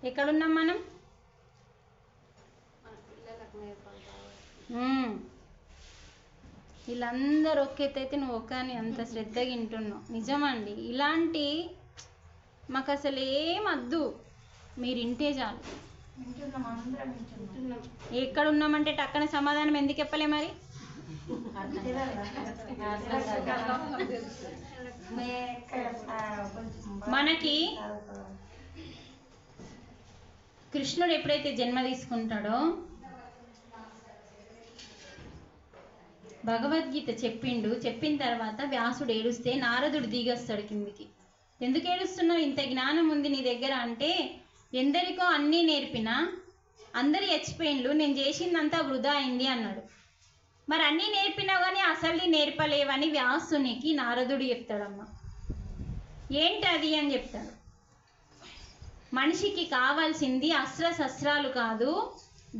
ఎక్కడున్నాం మనం? వీళ్ళందరూ ఒక్కెత్తైతే నువ్వు ఒక్కని అంత శ్రద్ధగా వింటున్నావు. నిజమండి, ఇలాంటి మాకు అసలు ఏమద్దు, మీరు ఇంటే చాలు. ఎక్కడ ఉన్నామంటే టక్కన సమాధానం ఎందుకు చెప్పలే మరి? మనకి కృష్ణుడు ఎప్పుడైతే జన్మ తీసుకుంటాడో భగవద్గీత చెప్పిండు. చెప్పిన తర్వాత వ్యాసుడు ఏడుస్తే నారదుడు దిగొస్తాడు కిందికి. ఎందుకు ఏడుస్తున్నావు, ఇంత జ్ఞానం ఉంది నీ దగ్గర అంటే, ఎందరికో అన్నీ నేర్పినా అందరు చచ్చిపోయిండ్లు, నేను చేసిందంతా వృధా అయింది అన్నాడు. మరి అన్నీ నేర్పినావు కానీ అసలు నేర్పలేవని వ్యాసునికి నారదుడు చెప్తాడమ్మ. ఏంటది అని చెప్తాడు. మనిషికి కావాల్సింది అస్త్రశస్త్రాలు కాదు,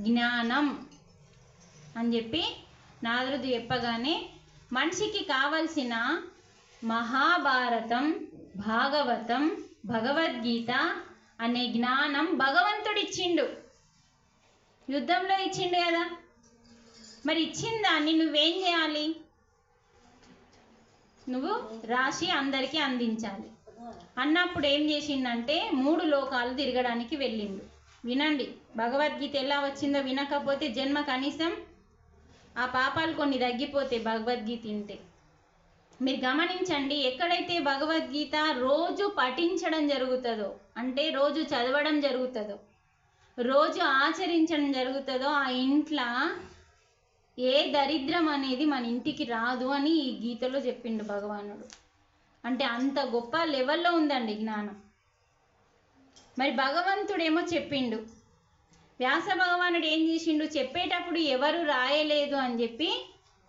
జ్ఞానం అని చెప్పి నారదుడు చెప్పగానే మనిషికి కావలసిన మహాభారతం, భాగవతం, భగవద్గీత అనే జ్ఞానం భగవంతుడు ఇచ్చిండు. యుద్ధంలో ఇచ్చిండు కదా. మరి ఇచ్చిన దాన్ని నువ్వేం చేయాలి? నువ్వు రాసి అందరికీ అందించాలి. అన్నప్పుడు ఏం చేసిండంటే 3 లోకాలు తిరగడానికి వెళ్ళిండు. వినండి, భగవద్గీత ఎలా వచ్చిందో వినకపోతే జన్మ కనీసం ఆ పాపాలు కొన్ని తగ్గిపోతే భగవద్గీత వింటే. మీరు గమనించండి, ఎక్కడైతే భగవద్గీత రోజు పఠించడం జరుగుతుందో, అంటే రోజు చదవడం జరుగుతుందో, రోజు ఆచరించడం జరుగుతుందో, ఆ ఇంట్లో ఏ దరిద్రం అనేది మన ఇంటికి రాదు అని ఈ గీతలో చెప్పిండు భగవానుడు. అంటే అంత గొప్ప లెవెల్లో ఉందండి జ్ఞానం. మరి భగవంతుడేమో చెప్పిండు, వ్యాస భగవానుడు ఏం చేసిండు, చెప్పేటప్పుడు ఎవరు రాయలేదు అని చెప్పి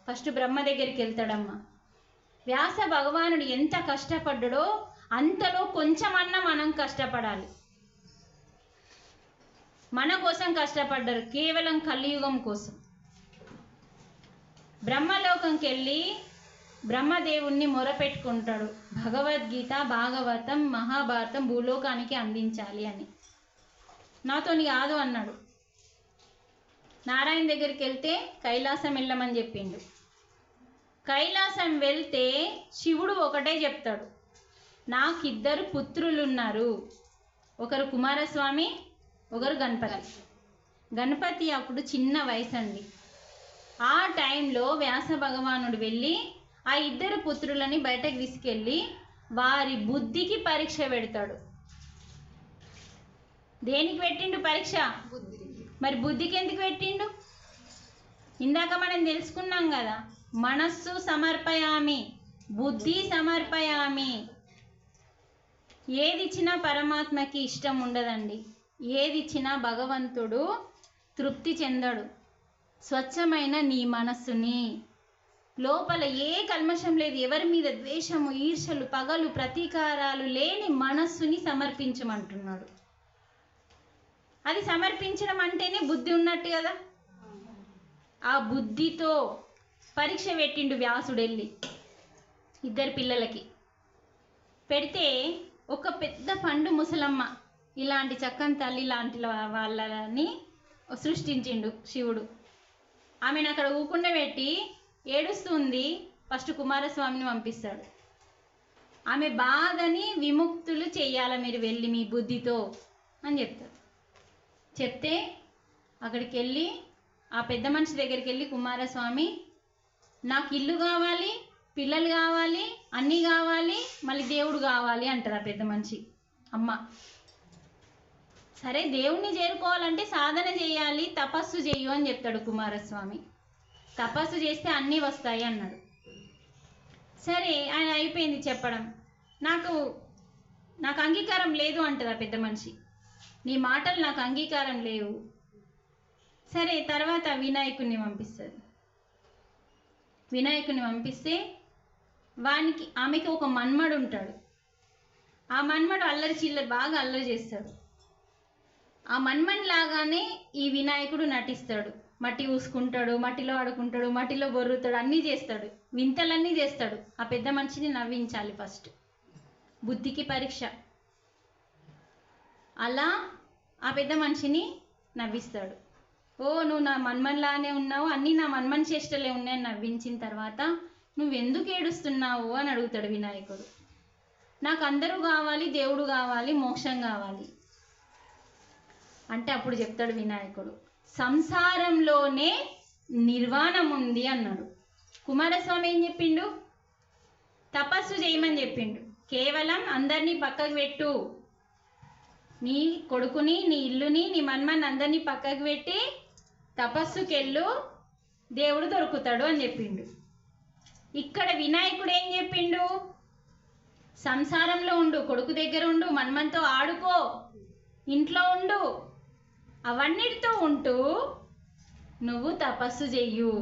ఫస్ట్ బ్రహ్మ దగ్గరికి వెళ్తాడమ్మా. వ్యాస భగవానుడు ఎంత కష్టపడ్డాడో అంతలో కొంచెమన్నా మనం కష్టపడాలి. మన కోసం కష్టపడ్డారు, కేవలం కలియుగం కోసం. బ్రహ్మలోకంకి వెళ్ళి బ్రహ్మదేవుణ్ణి మొరపెట్టుకుంటాడు, భగవద్గీత, భాగవతం, మహాభారతం భూలోకానికి అందించాలి అని. నాతోని కాదు అన్నాడు. నారాయణ దగ్గరికి వెళ్తే కైలాసం వెళ్ళమని చెప్పిండు. కైలాసం వెళ్తే శివుడు ఒకటే చెప్తాడు, నాకు 2 పుత్రులు ఉన్నారు, ఒకరు కుమారస్వామి, ఒకరు గణపతి. గణపతి అప్పుడు చిన్న వయసు అండి. ఆ టైంలో వ్యాస భగవానుడు వెళ్ళి ఆ 2 పుత్రులని బయటకు తీసుకెళ్ళి వారి బుద్ధికి పరీక్ష పెడతాడు. దేనికి పెట్టిండు పరీక్ష? మరి బుద్ధికి ఎందుకు పెట్టిండు? ఇందాక మనం తెలుసుకున్నాం కదా, మనస్సు సమర్పయామి, బుద్ధి సమర్పయామి. ఏది ఇచ్చినా పరమాత్మకి ఇష్టం ఉండదండి. ఏది ఇచ్చినా భగవంతుడు తృప్తి చెందడు. స్వచ్ఛమైన నీ మనస్సుని, లోపల ఏ కల్మషం లేదు, ఎవరి మీద ద్వేషము, ఈర్షలు, పగలు, ప్రతీకారాలు లేని మనస్సుని సమర్పించమంటున్నాడు. అది సమర్పించడం అంటేనే బుద్ధి ఉన్నట్టు కదా. ఆ బుద్ధితో పరీక్ష పెట్టిండు వ్యాసుడు. వెళ్ళి 2 పిల్లలకి పెడితే ఒక పెద్ద పండు ముసలమ్మ, ఇలాంటి చక్కని తల్లి లాంటి వాళ్ళని సృష్టించిండు శివుడు. ఆమెను అక్కడ ఊకుండా పెట్టి ఏడుస్తుంది. ఫస్ట్ కుమారస్వామిని పంపిస్తాడు. ఆమె బాధని విముక్తులు చెయ్యాల మీరు వెళ్ళి మీ బుద్ధితో అని చెప్తాడు. చెప్తే అక్కడికి వెళ్ళి ఆ పెద్ద మనిషి దగ్గరికి వెళ్ళి, కుమారస్వామి నాకు ఇల్లు కావాలి, పిల్లలు కావాలి, అన్నీ కావాలి, మళ్ళీ దేవుడు కావాలి అంటారు ఆ పెద్ద మనిషి. అమ్మ సరే, దేవుణ్ణి చేరుకోవాలంటే సాధన చేయాలి, తపస్సు చెయ్యు అని చెప్తాడు కుమారస్వామి. తపస్సు చేస్తే అన్నీ వస్తాయి అన్నాడు. సరే, ఆయన అయిపోయింది చెప్పడం. నాకు అంగీకారం లేదు అంటది ఆ పెద్ద మనిషి. నీ మాటలు నాకు అంగీకారం లేవు. సరే, తర్వాత వినాయకుడిని పంపిస్తుంది. వినాయకుడిని పంపిస్తే ఆమెకి ఒక మన్మడు ఉంటాడు. ఆ మన్మడు అల్లరి చిల్లరి బాగా అల్లరి చేస్తాడు. ఆ మన్మన్ లాగానే ఈ వినాయకుడు నటిస్తాడు. మట్టి ఊసుకుంటాడు, మట్టిలో ఆడుకుంటాడు, మట్టిలో బొర్రుతాడు, అన్నీ చేస్తాడు, వింతలన్నీ చేస్తాడు. ఆ పెద్ద మనిషిని నవ్వించాలి ఫస్ట్, బుద్ధికి పరీక్ష. అలా ఆ పెద్ద మనిషిని నవ్విస్తాడు. ఓ నువ్వు నా మన్మన్లానే ఉన్నావు, అన్నీ నా మన్మన్ చేష్టలే ఉన్నాయని నవ్వించిన తర్వాత నువ్వెందుకు ఏడుస్తున్నావు అని అడుగుతాడు వినాయకుడు. నాకు అందరూ కావాలి, దేవుడు కావాలి, మోక్షం కావాలి అంటే అప్పుడు చెప్తాడు వినాయకుడు, సంసారంలోనే నిర్వాణం ఉంది అన్నాడు. కుమారస్వామి ఏం చెప్పిండు? తపస్సు చేయమని చెప్పిండు. కేవలం అందరినీ పక్కకు పెట్టు, నీ కొడుకుని, నీ ఇల్లుని, నీ మన్మన్ అందరినీ పక్కకు పెట్టి తపస్సుకెళ్ళు, దేవుడు దొరుకుతాడు అని చెప్పిండు. ఇక్కడ వినాయకుడు ఏం చెప్పిండు? సంసారంలో ఉండు, కొడుకు దగ్గర ఉండు, మన్మన్తో ఆడుకో, ఇంట్లో ఉండు, అవన్నిటితో ఉంటూ నువ్వు తపస్సు చెయ్యు.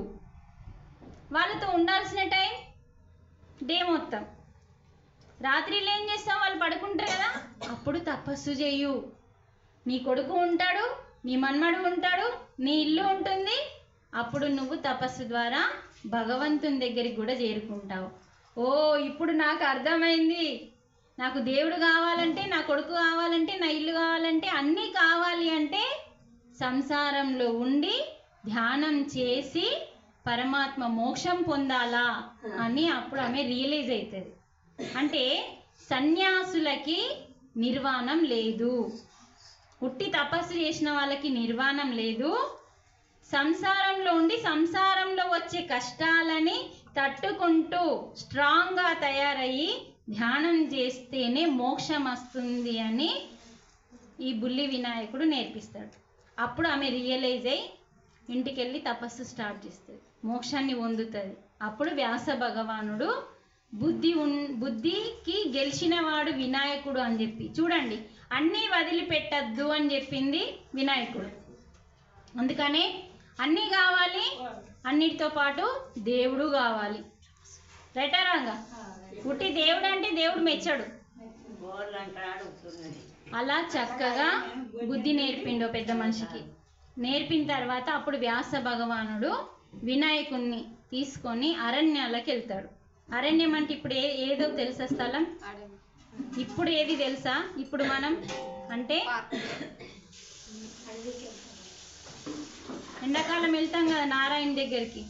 వాళ్ళతో ఉండాల్సిన టైం డే మొత్తం, రాత్రిలో ఏం చేస్తావు? వాళ్ళు పడుకుంటారు కదా, అప్పుడు తపస్సు చెయ్యు. నీ కొడుకు ఉంటాడు, నీ మన్మడు ఉంటాడు, నీ ఇల్లు ఉంటుంది. అప్పుడు నువ్వు తపస్సు ద్వారా భగవంతుని దగ్గరికి కూడా చేరుకుంటావు. ఓ ఇప్పుడు నాకు అర్థమైంది. నాకు దేవుడు కావాలంటే, నా కొడుకు కావాలంటే, నా ఇల్లు కావాలంటే, అన్నీ కావాలి అంటే సంసారంలో ఉండి ధ్యానం చేసి పరమాత్మ మోక్షం పొందాలా అని అప్పుడు ఆమె రియలైజ్ అవుతుంది. అంటే సన్యాసులకి నిర్వాణం లేదు, పుట్టి తపస్సు చేసిన వాళ్ళకి నిర్వాణం లేదు. సంసారంలో ఉండి సంసారంలో వచ్చే కష్టాలని తట్టుకుంటూ స్ట్రాంగ్గా తయారయ్యి ధ్యానం చేస్తేనే మోక్షం వస్తుంది అని ఈ బుల్లి వినాయకుడు నేర్పిస్తాడు. అప్పుడు ఆమె రియలైజ్ అయ్యి ఇంటికి వెళ్ళి తపస్సు స్టార్ట్ చేస్తుంది, మోక్షాన్ని పొందుతుంది. అప్పుడు వ్యాస భగవానుడు బుద్ధికి గెలిచినవాడు వినాయకుడు అని చెప్పి, చూడండి అన్నీ వదిలిపెట్టద్దు అని చెప్పింది వినాయకుడు. అందుకనే అన్నీ కావాలి, అన్నిటితో పాటు దేవుడు కావాలి. రైటా రాంగా? పుట్టి దేవుడు అంటే దేవుడు మెచ్చడు. అలా చక్కగా బుద్ధి నేర్పిండు పెద్ద మనిషికి. నేర్పిన తర్వాత అప్పుడు వ్యాస భగవానుడు వినాయకుణ్ణి తీసుకొని అరణ్యాలకు వెళ్తాడు. అరణ్యం అంటే ఇప్పుడు ఏదో తెలుసా స్థలం? ఇప్పుడు ఏది తెలుసా? ఇప్పుడు మనం అంటే ఎండాకాలం వెళ్తాం కదా నారాయణ దగ్గరికి,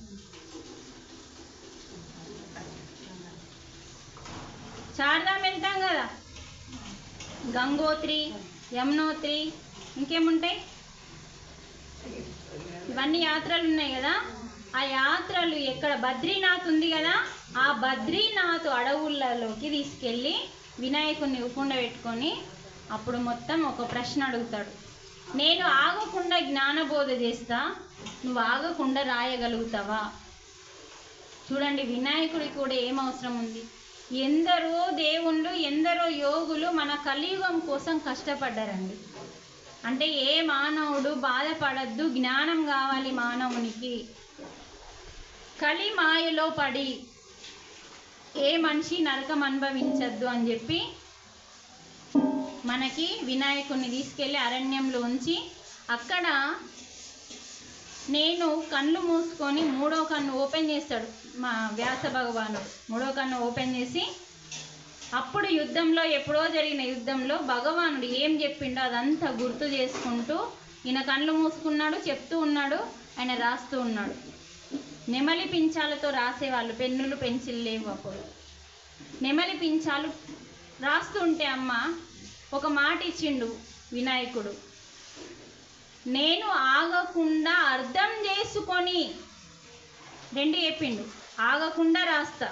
చార్ధామ్ వెళ్తాం కదా, గంగోత్రి, యమునోత్రి, ఇంకేముంటాయి, ఇవన్నీ యాత్రలు ఉన్నాయి కదా. ఆ యాత్రలు ఎక్కడ? బద్రీనాథ్ ఉంది కదా, ఆ బద్రీనాథ్ అడవులలోకి తీసుకెళ్ళి వినాయకుడిని ఉకుండా పెట్టుకొని అప్పుడు మొత్తం ఒక ప్రశ్న అడుగుతాడు. నేను ఆగకుండా జ్ఞానబోధ చేస్తా, నువ్వు ఆగకుండా రాయగలుగుతావా? చూడండి వినాయకుడికి కూడా ఏం అవసరం ఉంది. ఎందరో దేవుళ్ళు, ఎందరో యోగులు మన కలియుగం కోసం కష్టపడ్డారండి. అంటే ఏ మానవుడు బాధపడద్దు, జ్ఞానం కావాలి మానవునికి. కలి మాయలో పడి ఏ మనిషి నరకం అనుభవించద్దు అని చెప్పి మనకి వినాయకుడిని తీసుకెళ్ళి అరణ్యంలో ఉంచి అక్కడ నేను కళ్ళు మూసుకొని మూడో కన్ను ఓపెన్ చేస్తాడు మా వ్యాస భగవానుడు. మూడో కన్ను ఓపెన్ చేసి అప్పుడు యుద్ధంలో, ఎప్పుడో జరిగిన యుద్ధంలో భగవానుడు ఏం చెప్పిండో అదంతా గుర్తు చేసుకుంటూ ఈయన కళ్ళు మూసుకున్నాడు, చెప్తూ ఉన్నాడు, ఆయన రాస్తూ ఉన్నాడు. నెమలి పించాలతో రాసేవాళ్ళు, పెన్నులు పెన్సిల్ లేవు అప్పుడు. నెమలి పించాలు రాస్తుంటే అమ్మ ఒక మాట ఇచ్చిండు వినాయకుడు, నేను ఆగకుండా అర్థం చేసుకొని, రెండు చెప్పిండు, ఆగకుండా రాస్తా.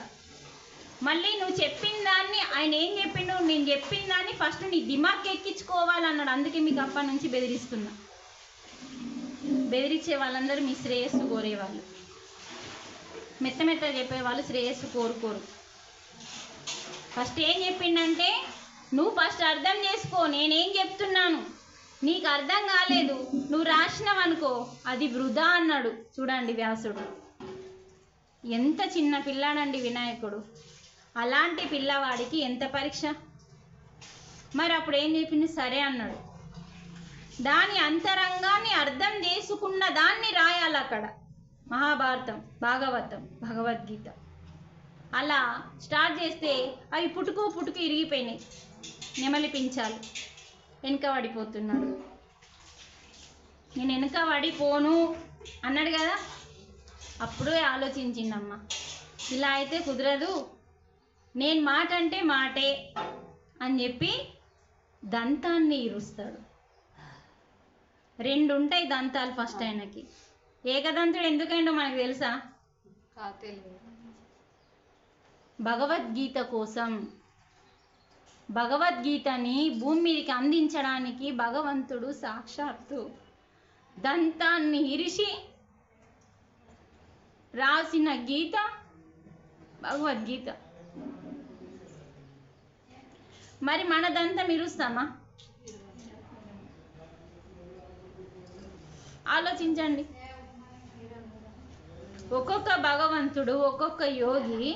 మళ్ళీ నువ్వు చెప్పిన దాన్ని ఆయన ఏం చెప్పిండు, నేను చెప్పిన దాన్ని ఫస్ట్ నీ దిమాగ్ ఎక్కించుకోవాలన్నాడు. అందుకే మీకు అప్పటి నుంచి బెదిరిస్తున్నా. బెదిరించే వాళ్ళందరూ మీ శ్రేయస్సు కోరేవాళ్ళు, మెత్త మెత్త చెప్పేవాళ్ళు శ్రేయస్సు కోరుకోరు. ఫస్ట్ ఏం చెప్పిండంటే, నువ్వు ఫస్ట్ అర్థం చేసుకో, నేనేం చెప్తున్నాను, నీకు అర్థం కాలేదు, నువ్వు రాసినావనుకో అది వృధా అన్నాడు. చూడండి వ్యాసుడు ఎంత చిన్న పిల్లాడండి వినాయకుడు. అలాంటి పిల్లవాడికి ఎంత పరీక్ష. మరి అప్పుడు ఏం చెప్పింది? సరే అన్నాడు. దాని అంతరంగాన్ని అర్థం చేసుకున్న దాన్ని రాయాలి అక్కడ. మహాభారతం, భాగవతం, భగవద్గీత అలా స్టార్ట్ చేస్తే అవి పుట్టుకు ఇరిగిపోయినాయి. నెమలి పించాలు వెనుక పడిపోతున్నాడు. నేను వెనుక పడిపోను అన్నాడు కదా, అప్పుడు ఆలోచించిందమ్మ, ఇలా అయితే కుదరదు, నేను మాట అంటే మాటే అని చెప్పి దంతాన్ని ఇరుస్తాడు. 2 ఉంటాయి దంతాలు ఫస్ట్ ఆయనకి. ఏకదంతుడు ఎందుకైందో మనకు తెలుసా? భగవద్గీత కోసం. భగవద్గీతని భూమి మీదకి అందించడానికి భగవంతుడు సాక్షాత్తు దంతాన్ని ఇరిచి రాసిన గీత భగవద్గీత. మరి మన దంతం ఇరుస్తామా? ఆలోచించండి. ఒక్కొక్క భగవంతుడు, ఒక్కొక్క యోగి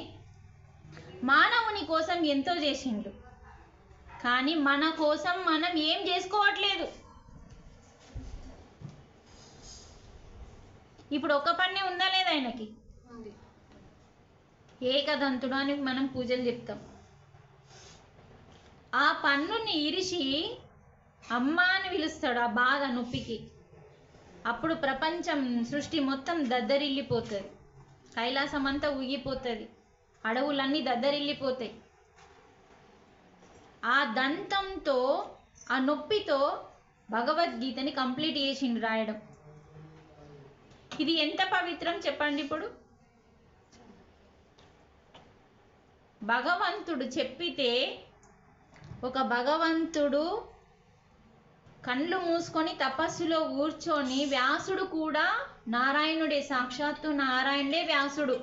మానవుని కోసం ఎంతో చేసిండు, కానీ మన కోసం మనం ఏం చేసుకోవట్లేదు. ఇప్పుడు ఒక పన్నే ఉందా లేదా ఆయనకి? ఏకదంతుడు అని మనం పూజలు చెప్తాం. ఆ పన్నుని ఇరిచి అమ్మ అని పిలుస్తాడు ఆ బాధ నొప్పికి. అప్పుడు ప్రపంచం సృష్టి మొత్తం దద్దరిల్లిపోతుంది, కైలాసం అంతా ఊగిపోతుంది, అడవులన్నీ దద్దరిల్లిపోతాయి. ఆ దంతంతో, ఆ నొప్పితో భగవద్గీతని కంప్లీట్ చేసిండు రాయడం. ఇది ఎంత పవిత్రం చెప్పండి. ఇప్పుడు భగవంతుడు చెప్పితే, ఒక భగవంతుడు కళ్ళు మూసుకొని తపస్సులో కూర్చొని, వ్యాసుడు కూడా నారాయణుడే, సాక్షాత్తు నారాయణుడే వ్యాసుడు.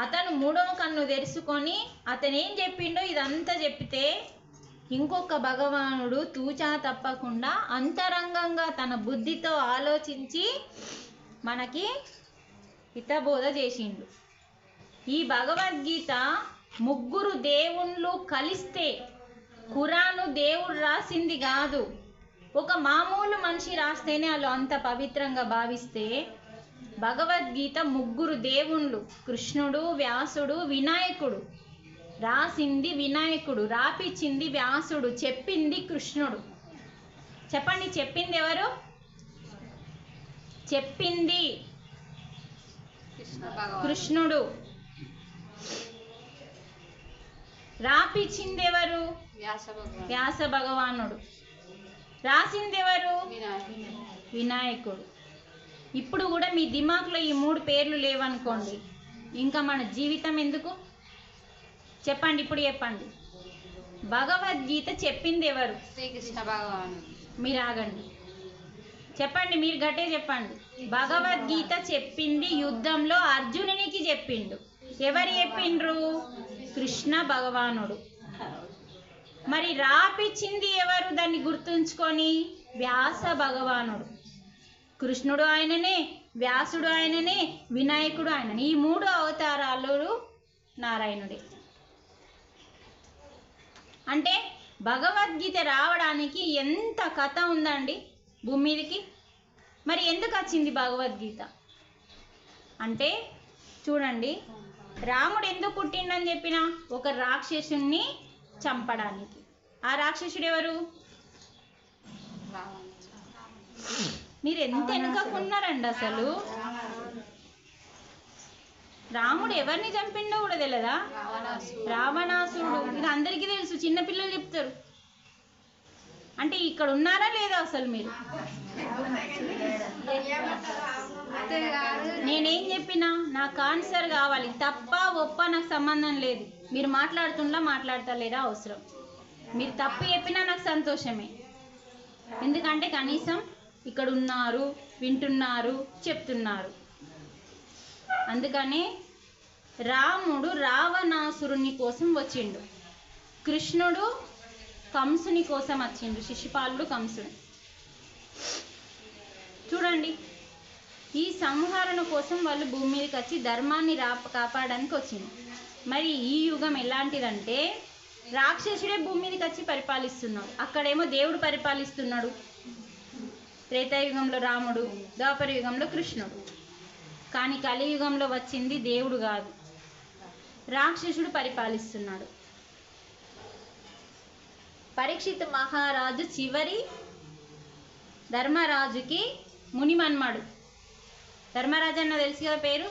అతను 3వ కన్ను తెరుచుకొని అతను ఏం చెప్పిండో ఇదంతా చెప్పితే, ఇంకొక భగవానుడు తూచా తప్పకుండా అంతరంగంగా తన బుద్ధితో ఆలోచించి మనకి హితబోధ చేసిండు. ఈ భగవద్గీత 3 దేవుళ్ళు కలిస్తే, ఖురాను దేవుడు రాసింది కాదు, ఒక మామూలు మనిషి రాస్తేనే వాళ్ళు అంత పవిత్రంగా భావిస్తే, భగవద్గీత 3 దేవుళ్ళు, కృష్ణుడు, వ్యాసుడు, వినాయకుడు. రాసింది వినాయకుడు, రాపిచ్చింది వ్యాసుడు, చెప్పింది కృష్ణుడు. చెప్పండి, చెప్పింది ఎవరు? చెప్పింది కృష్ణుడు. రాపిచ్చింది ఎవరు? వ్యాస భగవానుడు. రాసింది ఎవరు? వినాయకుడు. ఇప్పుడు కూడా మీ దిమాక్లో ఈ 3 పేర్లు లేవనుకోండి, ఇంకా మన జీవితం ఎందుకు చెప్పండి? ఇప్పుడు చెప్పండి, భగవద్గీత చెప్పింది ఎవరు? శ్రీకృష్ణ భగవానుడు. మీరు ఆగండి, చెప్పండి, మీరు గట్టే చెప్పండి. భగవద్గీత చెప్పింది యుద్ధంలో అర్జునునికి చెప్పిండు. ఎవరు చెప్పిండ్రు? కృష్ణ భగవానుడు. మరి రాపిచ్చింది ఎవరు? దాన్ని గుర్తుంచుకొని, వ్యాస భగవానుడు. కృష్ణుడు ఆయననే, వ్యాసుడు ఆయననే, వినాయకుడు ఆయననే. ఈ 3 అవతారాలు నారాయణుడే. అంటే భగవద్గీత రావడానికి ఎంత కథ ఉందండి భూమి మీదకి. మరి ఎందుకు వచ్చింది భగవద్గీత అంటే, చూడండి, రాముడు ఎందుకు పుట్టిండని చెప్పిన? ఒక రాక్షసుని చంపడానికి. ఆ రాక్షసుడు ఎవరు? మీరు ఎంత వెనుకకున్నారండి అసలు. రాముడు ఎవరిని చంపిండో కూడా తెలియదా? రావణాసురుడు. ఇది అందరికీ తెలుసు, చిన్నపిల్లలు చెప్తారు. అంటే ఇక్కడ ఉన్నారా లేదా అసలు మీరు? నేనేం చెప్పినా నాకు ఆన్సర్ కావాలి, తప్ప ఒప్ప నాకు సంబంధం లేదు. మీరు మాట్లాడతా లేదా అవసరం. మీరు తప్పు చెప్పినా నాకు సంతోషమే, ఎందుకంటే కనీసం ఇక్కడ ఉన్నారు, వింటున్నారు, చెప్తున్నారు. అందుకని రాముడు రావణాసురుని కోసం వచ్చిండు, కృష్ణుడు కంసుని కోసం వచ్చిండు, శిశుపాలుడు కంసుడు. చూడండి, ఈ సంహరణ కోసం వాళ్ళు భూమి మీదకి వచ్చి ధర్మాన్ని కాపాడడానికి వచ్చింది. మరి ఈ యుగం ఎలాంటిదంటే, రాక్షసుడే భూమి మీదకి వచ్చి పరిపాలిస్తున్నాడు, అక్కడేమో దేవుడు పరిపాలిస్తున్నాడు. త్రేతాయుగంలో రాముడు, ద్వాపర యుగంలో కృష్ణుడు. కానీ కలియుగంలో వచ్చింది దేవుడు కాదు, రాక్షసుడు ధర్మరాజుకి మునిమన్మడు. ధర్మరాజు అన్న తెలుసు కదా పేరు.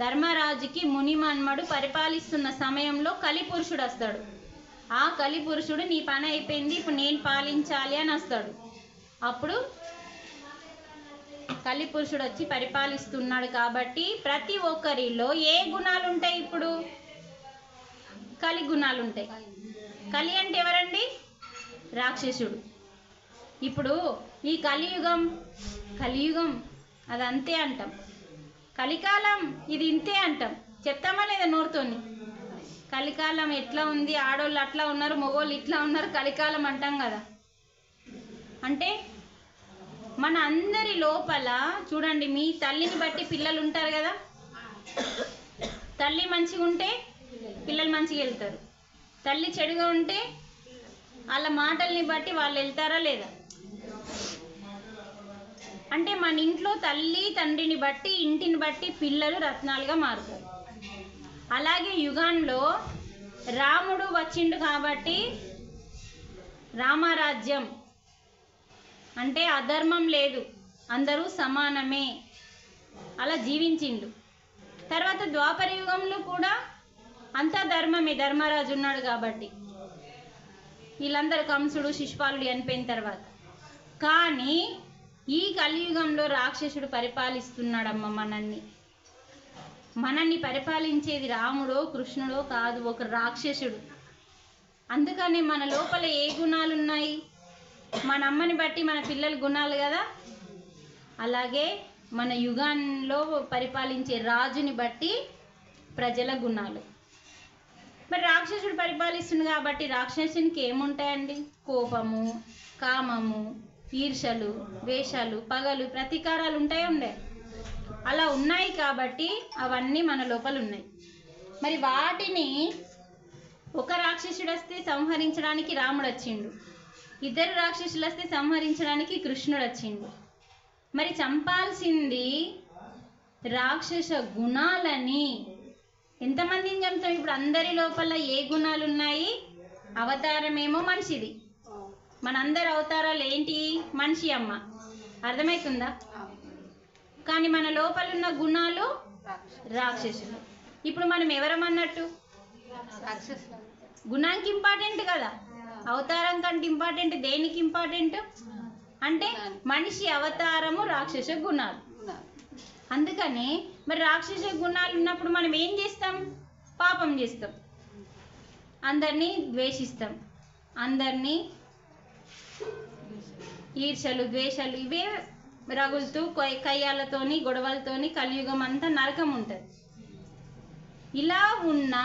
ధర్మరాజుకి మునిమన్మడు పరిపాలిస్తున్న సమయంలో కలిపురుషుడు వస్తాడు. ఆ కలిపురుషుడు నీ పని అయిపోయింది, ఇప్పుడు నేను పాలించాలి అని వస్తాడు. అప్పుడు కలిపురుషుడు వచ్చి పరిపాలిస్తున్నాడు కాబట్టి ప్రతి ఒక్కరిలో ఏ గుణాలు ఉంటాయి? ఇప్పుడు కలి గుణాలు ఉంటాయి. కలి అంటే ఎవరండి? రాక్షసుడు. ఇప్పుడు ఈ కలియుగం అది అంతే అంటాం. కలికాలం ఇది ఇంతే అంటాం. చెప్తామా లేదా నోరుతోని? కలికాలం ఎట్లా ఉంది, ఆడోళ్ళు అట్లా ఉన్నారు, మగోళ్ళు ఇట్లా ఉన్నారు, కలికాలం అంటాం కదా. అంటే మన అందరి లోపల చూడండి, మీ తల్లిని బట్టి పిల్లలు ఉంటారు కదా. తల్లి మంచిగా ఉంటే పిల్లలు మంచిగా వెళ్తారు. తల్లి చెడుగా ఉంటే వాళ్ళ మాటల్ని బట్టి వాళ్ళు వెళ్తారా లేదా? అంటే మన ఇంట్లో తల్లి తండ్రిని బట్టి, ఇంటిని బట్టి పిల్లలు రత్నాలుగా మారుతారు. అలాగే యుగంలో రాముడు వచ్చిండు కాబట్టి రామరాజ్యం అంటే అధర్మం లేదు, అందరూ సమానమే, అలా జీవించిండు. తర్వాత ద్వాపర యుగంలో కూడా అంతా ధర్మమే, ధర్మరాజు ఉన్నాడు కాబట్టి. వీళ్ళందరూ కంసుడు శిశుపాలుడు చనిపోయిన తర్వాత. కానీ ఈ కలియుగంలో రాక్షసుడు పరిపాలిస్తున్నాడమ్మ మనల్ని పరిపాలించేది రాముడో కృష్ణుడో కాదు, ఒక రాక్షసుడు. అందుకనే మన లోపల ఏ గుణాలు ఉన్నాయి? మన అమ్మని బట్టి మన పిల్లల గుణాలు కదా. అలాగే మన యుగాల్లో పరిపాలించే రాజుని బట్టి ప్రజల గుణాలు. మరి రాక్షసుడు పరిపాలిస్తుంది కాబట్టి రాక్షసునికి ఏముంటాయండి? కోపము, కామము, ఈర్షలు, ద్వేషాలు, పగలు, ప్రతీకారాలు ఉండే. అలా ఉన్నాయి కాబట్టి అవన్నీ మన లోపల ఉన్నాయి. మరి వాటిని ఒక రాక్షసుడు వస్తే సంహరించడానికి రాముడు వచ్చిండు, ఇద్దరు రాక్షసులు వస్తే సంహరించడానికి కృష్ణుడు వచ్చిండు. మరి చంపాల్సింది రాక్షస గుణాలని. ఎంతమందిని చంపుతాం? ఇప్పుడు అందరి లోపల ఏ గుణాలు ఉన్నాయి? అవతారమేమో మనిషిది. మనందరి అవతారాలు ఏంటి? మనిషి అమ్మ. అర్థమవుతుందా? కానీ మన లోపల ఉన్న గుణాలు రాక్షసులు. ఇప్పుడు మనం ఎవరమన్నట్టు? గుణానికి ఇంపార్టెంట్ కదా. అవతారం కంటే ఇంపార్టెంట్ దేనికి ఇంపార్టెంట్ అంటే మనిషి అవతారము, రాక్షస గుణాలు. అందుకని మరి రాక్షస గుణాలు ఉన్నప్పుడు మనం ఏం చేస్తాం? పాపం చేస్తాం, అందరినీ ద్వేషిస్తాం, అందరినీ ఈర్షలు, ద్వేషాలు ఇవే రగులుతూ కయ్యాలతోని గొడవలతోని కలియుగం అంతా నరకం ఉంటుంది. ఇలా ఉన్న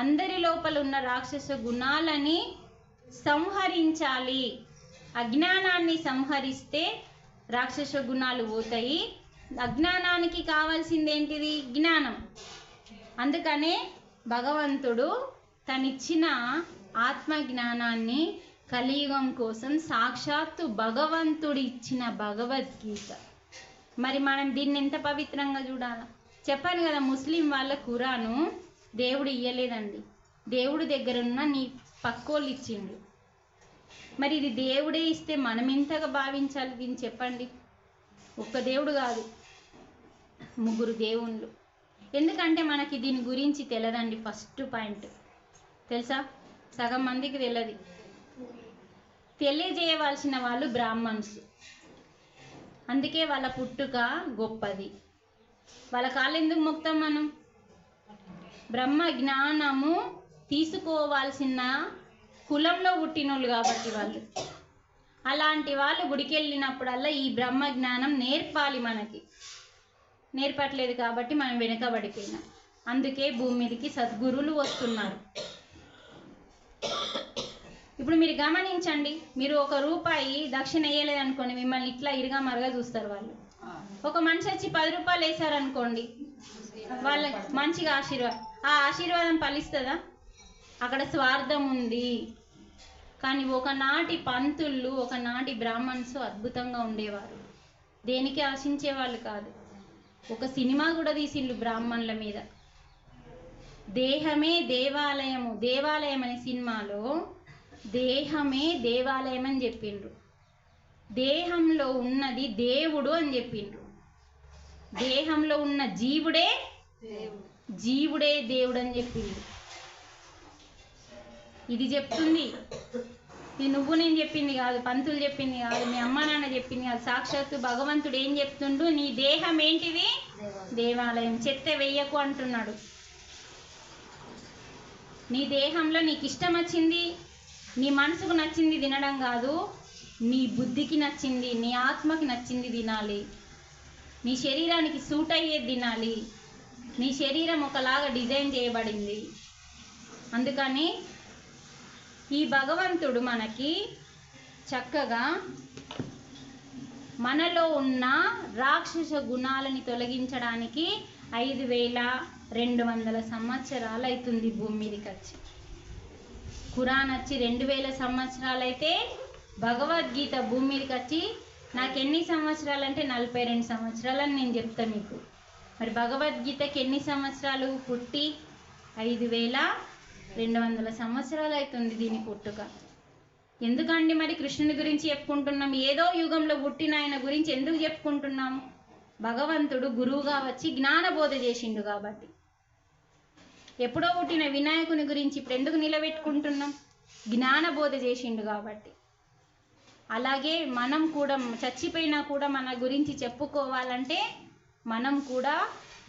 అందరి లోపల ఉన్న రాక్షస గుణాలని సంహరించాలి. అజ్ఞానాన్ని సంహరిస్తే రాక్షస గుణాలు పోతాయి. అజ్ఞానానికి కావాల్సింది ఏంటిది? జ్ఞానం. అందుకనే భగవంతుడు తనిచ్చిన ఆత్మ జ్ఞానాన్ని కలియుగం కోసం సాక్షాత్తు భగవంతుడు ఇచ్చిన భగవద్గీత. మరి మనం దీన్ని ఎంత పవిత్రంగా చూడాలా? చెప్పాను కదా, ముస్లిం వాళ్ళ ఖురాను దేవుడు ఇయ్యలేదండి, దేవుడి దగ్గర ఉన్న నీ పక్కోళ్ళు ఇచ్చిండు. మరి ఇది దేవుడే ఇస్తే మనం ఎంతగా భావించాలి దీన్ని చెప్పండి? ఒక్క దేవుడు కాదు, 3 దేవుళ్ళు. ఎందుకంటే మనకి దీని గురించి తెలియదండి. ఫస్ట్ పాయింట్ తెలుసా? సగం మందికి తెలియదు. తెలియజేయవలసిన వాళ్ళు బ్రాహ్మణ్స్. అందుకే వాళ్ళ పుట్టుక గొప్పది. వాళ్ళ కాళ్ళు ఎందుకు మొక్తాం మనం? బ్రహ్మ జ్ఞానము తీసుకోవాల్సిన కులంలో పుట్టినోళ్ళు కాబట్టి వాళ్ళు. అలాంటి వాళ్ళు గుడికి వెళ్ళినప్పుడల్లా ఈ బ్రహ్మ జ్ఞానం నేర్పాలి మనకి. నేర్పట్లేదు కాబట్టి మనం వెనుకబడిపోయినాం. అందుకే భూమి మీదకి సద్గురువులు వస్తున్నారు. ఇప్పుడు మీరు గమనించండి, మీరు 1 రూపాయి దక్షిణ వేయలేదనుకోండి, మిమ్మల్ని ఇట్లా ఇరుగా మరుగా చూస్తారు వాళ్ళు. ఒక మనిషి వచ్చి 10 రూపాయలు వేశారనుకోండి, వాళ్ళ మంచిగా ఆ ఆశీర్వాదం ఫలిస్తుందా? అక్కడ స్వార్థం ఉంది. కానీ ఒకనాటి పంతుళ్ళు, ఒకనాటి బ్రాహ్మణ్స్ అద్భుతంగా ఉండేవారు. దేనికి ఆశించే వాళ్ళు కాదు. ఒక సినిమా కూడా తీసిండ్రు బ్రాహ్మణుల మీద, దేహమే దేవాలయము. దేవాలయం అనే సినిమాలో దేహమే దేవాలయం అని చెప్పిండ్రు. దేహంలో ఉన్నది దేవుడు అని చెప్పిండ్రు. దేహంలో ఉన్న జీవుడే దేవుడు అని చెప్పిండు. ఇది చెప్తుంది. ఇది నువ్వు నేను చెప్పింది కాదు, పంతులు చెప్పింది కాదు, మీ అమ్మ నాన్న చెప్పింది కాదు. సాక్షాత్తు భగవంతుడు ఏం చెప్తుండు? నీ దేహం ఏంటిది? దేవాలయం. చెత్త వెయ్యకు అంటున్నాడు. నీ దేహంలో నీకు ఇష్టం వచ్చింది, నీ మనసుకు నచ్చింది తినడం కాదు, నీ బుద్ధికి నచ్చింది, నీ ఆత్మకి నచ్చింది తినాలి. నీ శరీరానికి సూట్ అయ్యేది తినాలి. నీ శరీరం ఒకలాగా డిజైన్ చేయబడింది. అందుకని ఈ భగవంతుడు మనకి చక్కగా మనలో ఉన్న రాక్షస గుణాలని తొలగించడానికి 5200 సంవత్సరాలు అవుతుంది భూమి మీదకి వచ్చి. ఖురాన్ వచ్చి 2000 సంవత్సరాలు అయితే, భగవద్గీత భూమి మీదకి వచ్చి నాకు ఎన్ని సంవత్సరాలు అంటే 42 సంవత్సరాలు అని నేను చెప్తాను మీకు. మరి భగవద్గీతకి ఎన్ని సంవత్సరాలు? పుట్టి 5200 సంవత్సరాలు అవుతుంది దీని పుట్టుక. ఎందుకండి మరి కృష్ణుని గురించి చెప్పుకుంటున్నాం? ఏదో యుగంలో పుట్టిన ఆయన గురించి ఎందుకు చెప్పుకుంటున్నాం? భగవంతుడు గురువుగా వచ్చి జ్ఞానబోధ చేసిండు కాబట్టి. ఎప్పుడో పుట్టిన వినాయకుని గురించి ఇప్పుడు ఎందుకు నిలబెట్టుకుంటున్నాం? జ్ఞానబోధ చేసిండు కాబట్టి. అలాగే మనం కూడా చచ్చిపోయినా కూడా మన గురించి చెప్పుకోవాలంటే మనం కూడా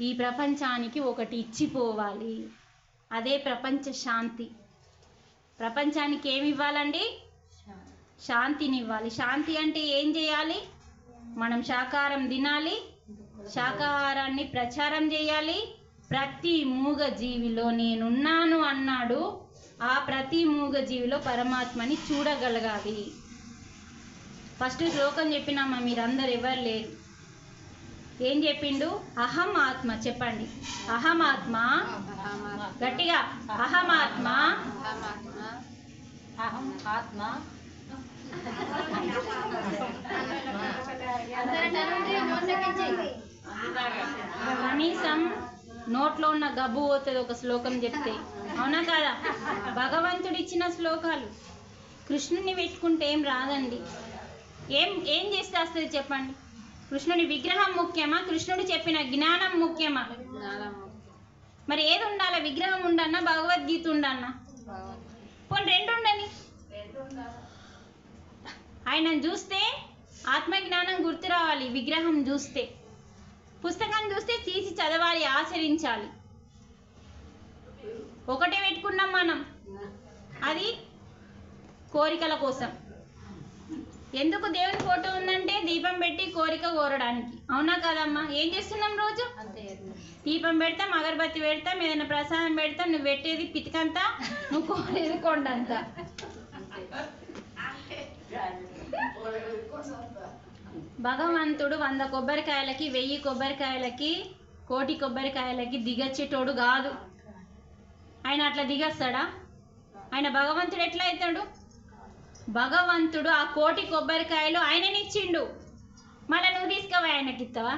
ఈ ప్రపంచానికి ఒకటి ఇచ్చిపోవాలి. అదే ప్రపంచ శాంతి. ప్రపంచానికి ఏమి ఇవ్వాలండి? శాంతిని ఇవ్వాలి. శాంతి అంటే ఏం చేయాలి? మనం శాకాహారం తినాలి, శాకాహారాన్ని ప్రచారం చేయాలి. ప్రతి మూగ జీవిలో నేనున్నాను అన్నాడు. ఆ ప్రతి మూగ జీవిలో పరమాత్మని చూడగలగాలి. ఫస్ట్ శ్లోకం చెప్పినామా? మీరందరు ఎవరు లేరు. ఏం చెప్పిండు? అహం ఆత్మ. చెప్పండి, అహం ఆత్మ. గట్టిగా, అహం ఆత్మ. అహం ఆత్మ. కనీసం నోట్లో ఉన్న గబ్బు పోతుంది ఒక శ్లోకం చెప్తే. అవునా కాదా? భగవంతుడు ఇచ్చిన శ్లోకాలు. కృష్ణుని పెట్టుకుంటే ఏం రాదండి. ఏం చేస్తే వస్తుంది చెప్పండి? కృష్ణుడి విగ్రహం ముఖ్యమా? కృష్ణుడు చెప్పిన జ్ఞానం ముఖ్యమా? మరి ఏది ఉండాలి? విగ్రహం ఉండన్నా, భగవద్గీత ఉండన్నా? పోనీ రెండు ఉండని. ఆయనను చూస్తే ఆత్మజ్ఞానం గుర్తు రావాలి. విగ్రహం చూస్తే, పుస్తకం చూస్తే తీసి చదవాలి, ఆచరించాలి. ఒకటే పెట్టుకున్నాం మనం, అది కోరికల కోసం. ఎందుకు దేవుని ఫోటో ఉందంటే దీపం పెట్టి కోరిక కోరడానికి. అవునా కదమ్మా? ఏం చేస్తున్నాం రోజు? దీపం పెడతాం, అగరబత్తి పెడతాం, ఏదైనా ప్రసాదం పెడతాం. నువ్వు పెట్టేది పితికంతా, నువ్వు కోరేది కొండంతా. భగవంతుడు 100 కొబ్బరికాయలకి, 1000 కొబ్బరికాయలకి, 1,000 కొబ్బరికాయలకి దిగచ్చేటోడు కాదు. ఆయన అట్లా దిగస్తాడా? ఆయన భగవంతుడు ఎట్లా అవుతాడు? భగవంతుడు ఆ 1,000 కొబ్బరికాయలు ఆయననిచ్చిండు. మళ్ళీ నువ్వు తీసుకుపోయి ఆయనకి ఇస్తావా?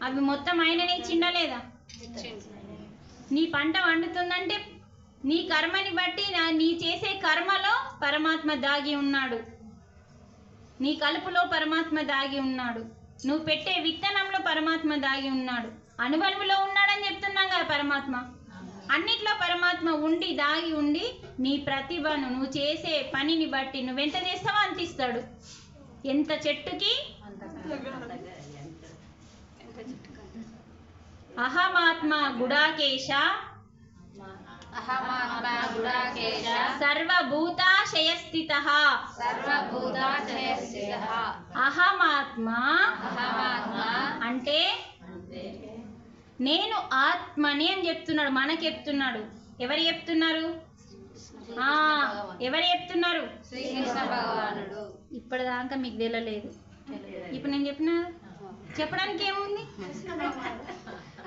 అవి మొత్తం ఆయననే ఇచ్చిండా లేదా? నీ పంట వండుతుందంటే నీ కర్మని బట్టి, నీ చేసే కర్మలో పరమాత్మ దాగి ఉన్నాడు. నీ కలుపులో పరమాత్మ దాగి ఉన్నాడు. నువ్వు పెట్టే విత్తనంలో పరమాత్మ దాగి ఉన్నాడు. అణువణువులో ఉన్నాడని చెప్తున్నాం కదా పరమాత్మ. అన్నిట్లో పరమాత్మ ఉండి, దాగి ఉండి, నీ ప్రతిభను, నువ్వు చేసే పనిని బట్టి నువ్వెంత చేస్తావో అంత ఇస్తాడు. ఎంత చెట్టుకి అహమాత్మ గుడాకేశ సర్వభూతాశయస్థితః. అహమాత్మ అంటే నేను ఆత్మని అని చెప్తున్నాడు. మనకి చెప్తున్నాడు. ఎవరు చెప్తున్నారు? ఎవరు చెప్తున్నారు? శ్రీకృష్ణ భగవానుడు. ఇప్పటిదాకా మీకు తెలియలేదు. ఇప్పుడు నేను చెప్పడానికి ఏముంది?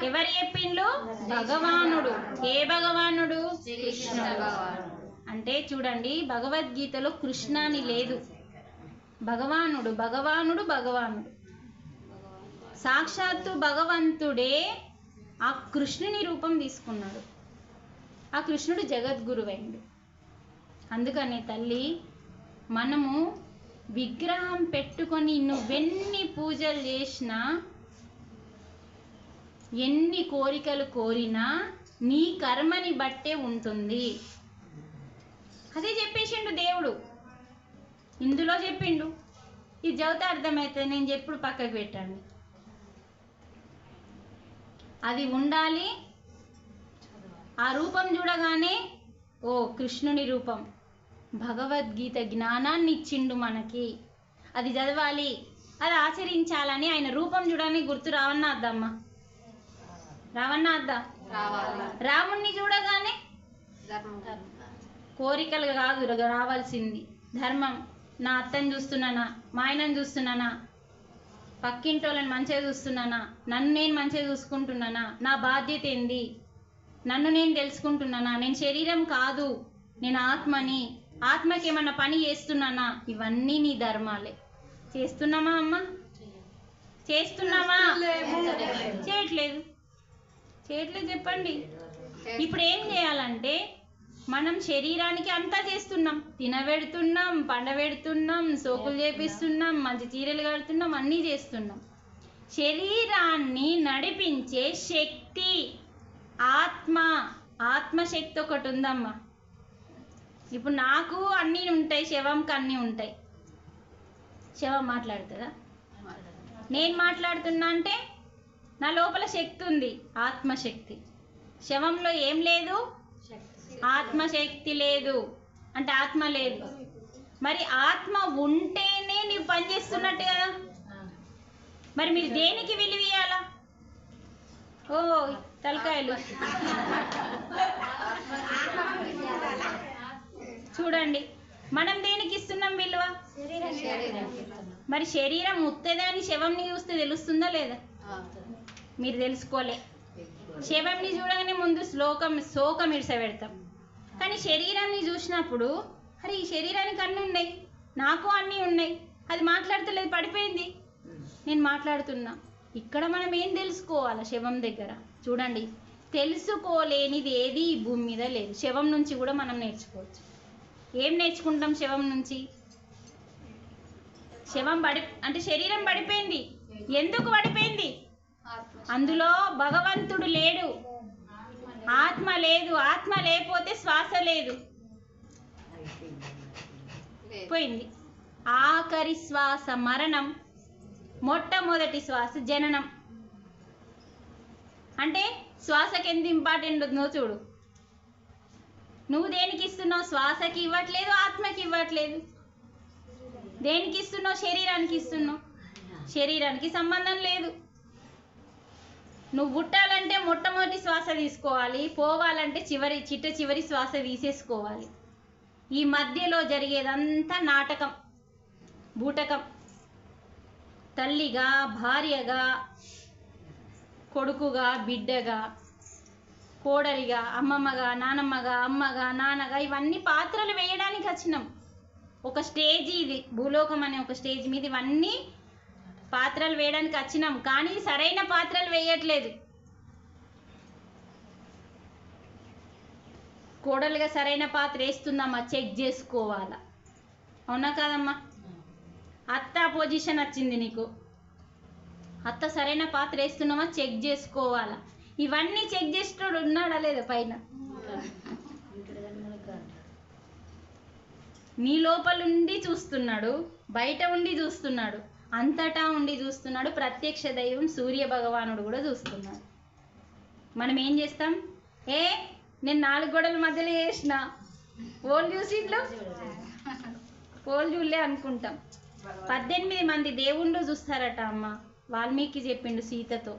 ఎవరు చెప్పిండ్రు? భగవానుడు. ఏ భగవానుడు? శ్రీకృష్ణ భగవానుడు. అంటే చూడండి, భగవద్గీతలో కృష్ణ అని లేదు. భగవానుడు, భగవానుడు, భగవానుడు. సాక్షాత్తు భగవంతుడే ఆ కృష్ణుని రూపం తీసుకున్నాడు. ఆ కృష్ణుడు జగద్గురువైండు. అందుకనే తల్లి మనము విగ్రహం పెట్టుకొని నువ్వెన్ని పూజలు చేసినా, ఎన్ని కోరికలు కోరినా నీ కర్మని బట్టే ఉంటుంది. అదే చెప్పేసిండు దేవుడు, ఇందులో చెప్పిండు. ఇది చదివితే అర్థమవుతుంది, నేను చెప్పుడు పక్కకు పెట్టండి. అది ఉండాలి. ఆ రూపం చూడగానే ఓ కృష్ణుని రూపం, భగవద్గీత జ్ఞానాన్ని ఇచ్చిండు మనకి, అది చదవాలి, అది ఆచరించాలని ఆయన రూపం చూడని గుర్తు రావన్నా అద్దమ్మా? రావన్నా అద్దా? రాముణ్ణి చూడగానే కోరికలు కాదు రావాల్సింది, ధర్మం. నా అత్తని చూస్తున్నానా, మా ఆయనని చూస్తున్నానా, పక్కింటి వాళ్ళని మంచిగా చూస్తున్నానా, నన్ను నేను మంచిగా చూసుకుంటున్నానా, నా బాధ్యత ఏంది, నన్ను నేను తెలుసుకుంటున్నానా, నేను శరీరం కాదు, నేను ఆత్మని, ఆత్మకి ఏమన్నా పని చేస్తున్నానా, ఇవన్నీ నీ ధర్మాలే. చేస్తున్నామా అమ్మా? చేస్తున్నామా? చేయట్లేదు. చెప్పండి. ఇప్పుడు ఏం చేయాలంటే, మనం శరీరానికి అంతా చేస్తున్నాం, తినబెడుతున్నాం, పండబెడుతున్నాం, సోకులు చేపిస్తున్నాం, మంచి చీరలు కడుతున్నాం, అన్నీ చేస్తున్నాం. శరీరాన్ని నడిపించే శక్తి ఆత్మశక్తి ఒకటి ఉందమ్మా. ఇప్పుడు నాకు అన్నీ ఉంటాయి, శవంకి అన్నీ ఉంటాయి. శవం మాట్లాడుతుందా? నేను మాట్లాడుతున్నా అంటే నా లోపల శక్తి ఉంది, ఆత్మశక్తి. శవంలో ఏం లేదు? ఆత్మశక్తి లేదు, అంటే ఆత్మ లేదు. మరి ఆత్మ ఉంటేనే నీవు పనిచేస్తున్నట్టు కదా. మరి మీరు దేనికి విలువ ఇయ్యాలా? ఓ తలకాయలు చూడండి, మనం దేనికి ఇస్తున్నాం విలువ? మరి శరీరం ముత్తదే అని శవంని చూస్తే తెలుస్తుందా లేదా? మీరు తెలుసుకోలే. శవంని చూడగానే ముందు శోకం ఇడిసపెడతాం, కానీ శరీరాన్ని చూసినప్పుడు అరే ఈ శరీరానికి అన్నీ ఉన్నాయి, నాకు అన్నీ ఉన్నాయి, అది మాట్లాడతలేదు, పడిపోయింది, నేను మాట్లాడుతున్నా. ఇక్కడ మనం ఏం తెలుసుకోవాలా? శవం దగ్గర చూడండి, తెలుసుకోలేనిది ఏది ఈ భూమి మీద లేదు. శవం నుంచి కూడా మనం నేర్చుకోవచ్చు. ఏం నేర్చుకుంటాం శవం నుంచి? అంటే శరీరం పడిపోయింది. ఎందుకు పడిపోయింది? అందులో భగవంతుడు లేడు, ఆత్మ లేదు. ఆత్మ లేకపోతే శ్వాస లేదు, పోయింది. ఆఖరి శ్వాస మరణం, మొట్టమొదటి శ్వాస జననం. అంటే శ్వాసకి ఎంత ఇంపార్టెంట్ ఉందో చూడు. నువ్వు దేనికి ఇస్తున్నావు? శ్వాసకి ఇవ్వట్లేదు, ఆత్మకి ఇవ్వట్లేదు. దేనికి ఇస్తున్నావు? శరీరానికి ఇస్తున్నావు. శరీరానికి సంబంధం లేదు. నువ్వు పుట్టాలంటే మొట్టమొదటి శ్వాస తీసుకోవాలి, పోవాలంటే చివరి శ్వాస తీసేసుకోవాలి. ఈ మధ్యలో జరిగేదంతా నాటకం, బూటకం. తల్లిగా, భార్యగా, కొడుకుగా, బిడ్డగా, కోడలిగా, అమ్మమ్మగా, నానమ్మగా, అమ్మగా, నాన్నగా, ఇవన్నీ పాత్రలు వేయడానికి వచ్చినాం. ఒక స్టేజ్ ఇది, భూలోకం అనే ఒక స్టేజ్ మీద ఇవన్నీ పాత్రలు వేయడానికి వచ్చినాం. కానీ సరైన పాత్రలు వేయట్లేదు. కోడలుగా సరైన పాత్ర వేస్తుందమ్మా, చెక్ చేసుకోవాలా, అవునా కాదమ్మా? అత్త పొజిషన్ వచ్చింది నీకు, అత్త సరైన పాత్ర వేస్తున్నామా చెక్ చేసుకోవాలా. ఇవన్నీ చెక్ చేసేటోడు ఉన్నాడా లేదా పైన? నీ లోపలుండి చూస్తున్నాడు, బయట ఉండి చూస్తున్నాడు, అంతటా ఉండి చూస్తున్నాడు. ప్రత్యక్ష దైవం సూర్య భగవానుడు కూడా చూస్తున్నాడు. మనం ఏం చేస్తాం? నేను 4 గోడల మధ్యలో చేసిన, పోల్ చూసిండ్లో, పోల్ చూడలే అనుకుంటాం. 18 మంది దేవుళ్ళు చూస్తారట అమ్మ. వాల్మీకి చెప్పిండు సీతతో.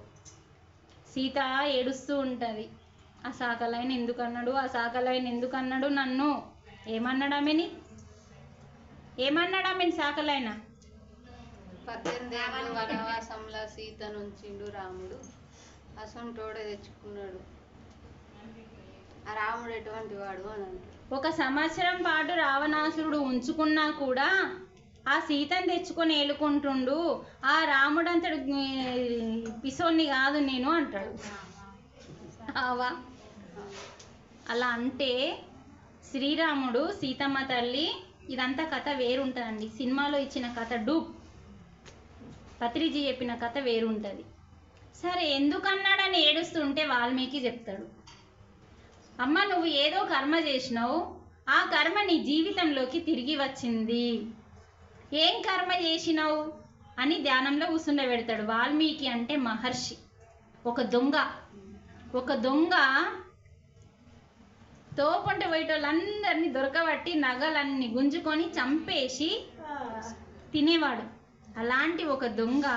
సీత ఏడుస్తూ ఉంటుంది, ఆ సాకలైన ఎందుకు అన్నాడు, ఆ సాకలైన ఎందుకు అన్నాడు నన్ను, ఏమన్నాడు ఆమెని సాకలైన? 18 ఏళ్ళ వనవాసంలో సీత నుంచిండు రాముడు, అసంటోడే తెచ్చుకున్నాడు. ఆ రాముడు ఎటువంటి వాడు అని అంటారు. 1 సంవత్సరం పాటు రావణాసురుడు ఉంచుకున్నా కూడా ఆ సీతను తెచ్చుకొని ఏలుకుంటుండు. ఆ రాముడు అంతడు పిసోన్ని కాదు నేను అంటాడు. అలా అంటే శ్రీరాముడు, సీతమ్మ తల్లి ఇదంతా కథ వేరుంటుందండి. సినిమాలో ఇచ్చిన కథ డూప్, పత్రిజీ చెప్పిన కథ వేరుంటుంది. సరే ఎందుకన్నాడని ఏడుస్తుంటే వాల్మీకి చెప్తాడు, అమ్మ నువ్వు ఏదో కర్మ చేసినావు, ఆ కర్మ నీ జీవితంలోకి తిరిగి వచ్చింది. ఏం కర్మ చేసినావు అని ధ్యానంలో కూర్చుండబెడతాడు. వాల్మీకి అంటే మహర్షి. ఒక దొంగ తోపుంటే పోయేటోళ్ళందరినీ దొరకబట్టి నగలన్నీ గుంజుకొని చంపేసి తినేవాడు. అలాంటి ఒక దొంగ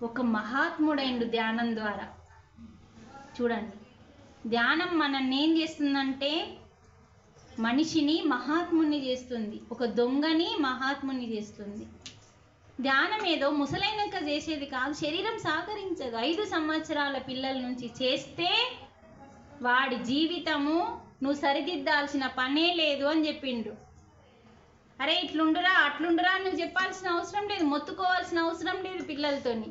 ఒక మహాత్ముడైండు ధ్యానం ద్వారా. చూడండి, ధ్యానం మనల్ని ఏం చేస్తుందంటే మనిషిని మహాత్ముని చేస్తుంది, ఒక దొంగని మహాత్ముని చేస్తుంది. ధ్యానం ఏదో ముసలైనాక చేసేది కాదు, శరీరం సహకరించదు. 5 సంవత్సరాల పిల్లల నుంచి చేస్తే వాడి జీవితము నువ్వు సరిదిద్దాల్సిన పనే లేదు అని చెప్పిండు. అరే ఇట్లుండురా అట్లుండురా నువ్వు చెప్పాల్సిన అవసరం లేదు, మొత్తుకోవాల్సిన అవసరం లేదు పిల్లలతోని.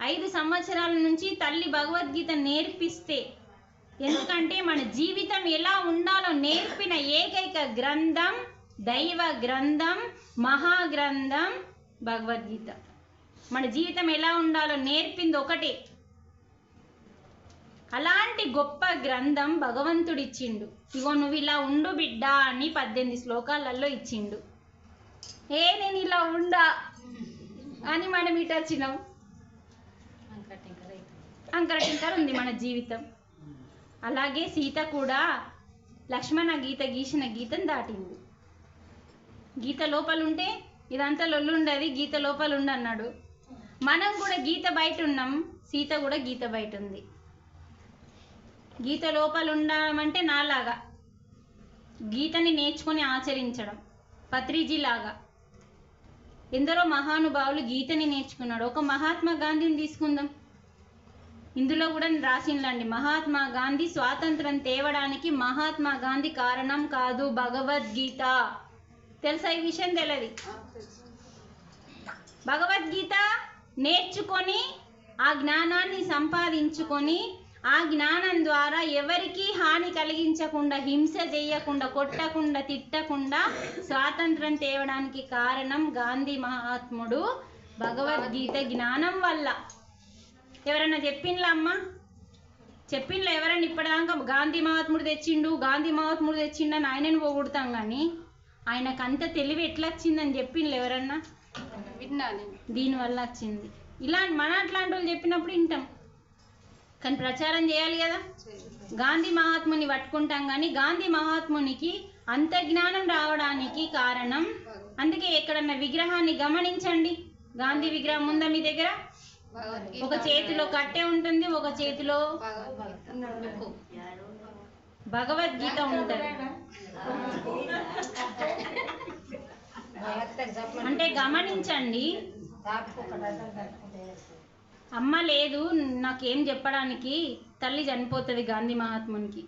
5 సంవత్సరాల నుంచి తల్లి భగవద్గీత నేర్పిస్తే, ఎందుకంటే మన జీవితం ఎలా ఉండాలో నేర్పిన ఏకైక గ్రంథం, దైవ గ్రంథం, మహాగ్రంథం భగవద్గీత. మన జీవితం ఎలా ఉండాలో నేర్పింది ఒకటే. అలాంటి గొప్ప గ్రంథం భగవంతుడు ఇచ్చిండు. ఇగో నువ్వు ఇలా ఉండు బిడ్డ అని 18 శ్లోకాలలో ఇచ్చిండు. నేను ఇలా ఉండా అని మనం ఇటు వచ్చినాం. అంకరటింకర ఉంది మన జీవితం. అలాగే సీత కూడా లక్ష్మణ గీత గీసిన గీతను దాటింది. గీత లోపలుంటే ఇదంతా లొల్లుండది, గీత లోపల ఉండన్నాడు. మనం కూడా గీత బయట ఉన్నాం, సీత కూడా గీత బయట ఉంది. గీత లోపల ఉండమంటే నాలాగా గీతని నేర్చుకొని ఆచరించడం, పత్రిజీ లాగా ఎందరో మహానుభావులు గీతని నేర్చుకున్నాడు. ఒక మహాత్మా గాంధీని తీసుకుందాం. ఇందులో కూడా రాసిండండి, మహాత్మా గాంధీ స్వాతంత్రం తేవడానికి మహాత్మా గాంధీ కారణం కాదు, భగవద్గీత. తెలుసా ఈ విషయం? తెలియదు. భగవద్గీత నేర్చుకొని ఆ జ్ఞానాన్ని సంపాదించుకొని ఆ జ్ఞానం ద్వారా ఎవరికి హాని కలిగించకుండా, హింస చేయకుండా, కొట్టకుండా, తిట్టకుండా స్వాతంత్రం తేవడానికి కారణం గాంధీ మహాత్ముడు భగవద్గీత జ్ఞానం వల్ల. ఎవరన్నా చెప్పిండ్లా అమ్మ? చెప్పిండ్లా ఎవరన్నా? ఇప్పటిదాకా గాంధీ మహాత్ముడు తెచ్చిండు, గాంధీ మహాత్ముడు తెచ్చిండని ఆయనను పోగొడతాం, కానీ ఆయనకు అంత తెలివి ఎట్లా వచ్చిందని చెప్పిండ్లు ఎవరన్నా? విన్నాను. దీనివల్ల వచ్చింది. ఇలాంటి మన అట్లాంటి వాళ్ళు చెప్పినప్పుడు వింటాం, కానీ ప్రచారం చేయాలి కదా. గాంధీ మహాత్ముని పట్టుకుంటాం, కానీ గాంధీ మహాత్మునికి అంత జ్ఞానం రావడానికి కారణం. అందుకే ఎక్కడన్నా విగ్రహాన్ని గమనించండి, గాంధీ విగ్రహం ఉందా మీ దగ్గర? ఒక చేతిలో కట్టె ఉంటుంది, ఒక చేతిలో భగవద్గీత ఉంటుంది. అంటే గమనించండి. అమ్మ లేదు నాకేం చెప్పడానికి, తల్లి చనిపోతుంది గాంధీ మహాత్మునికి.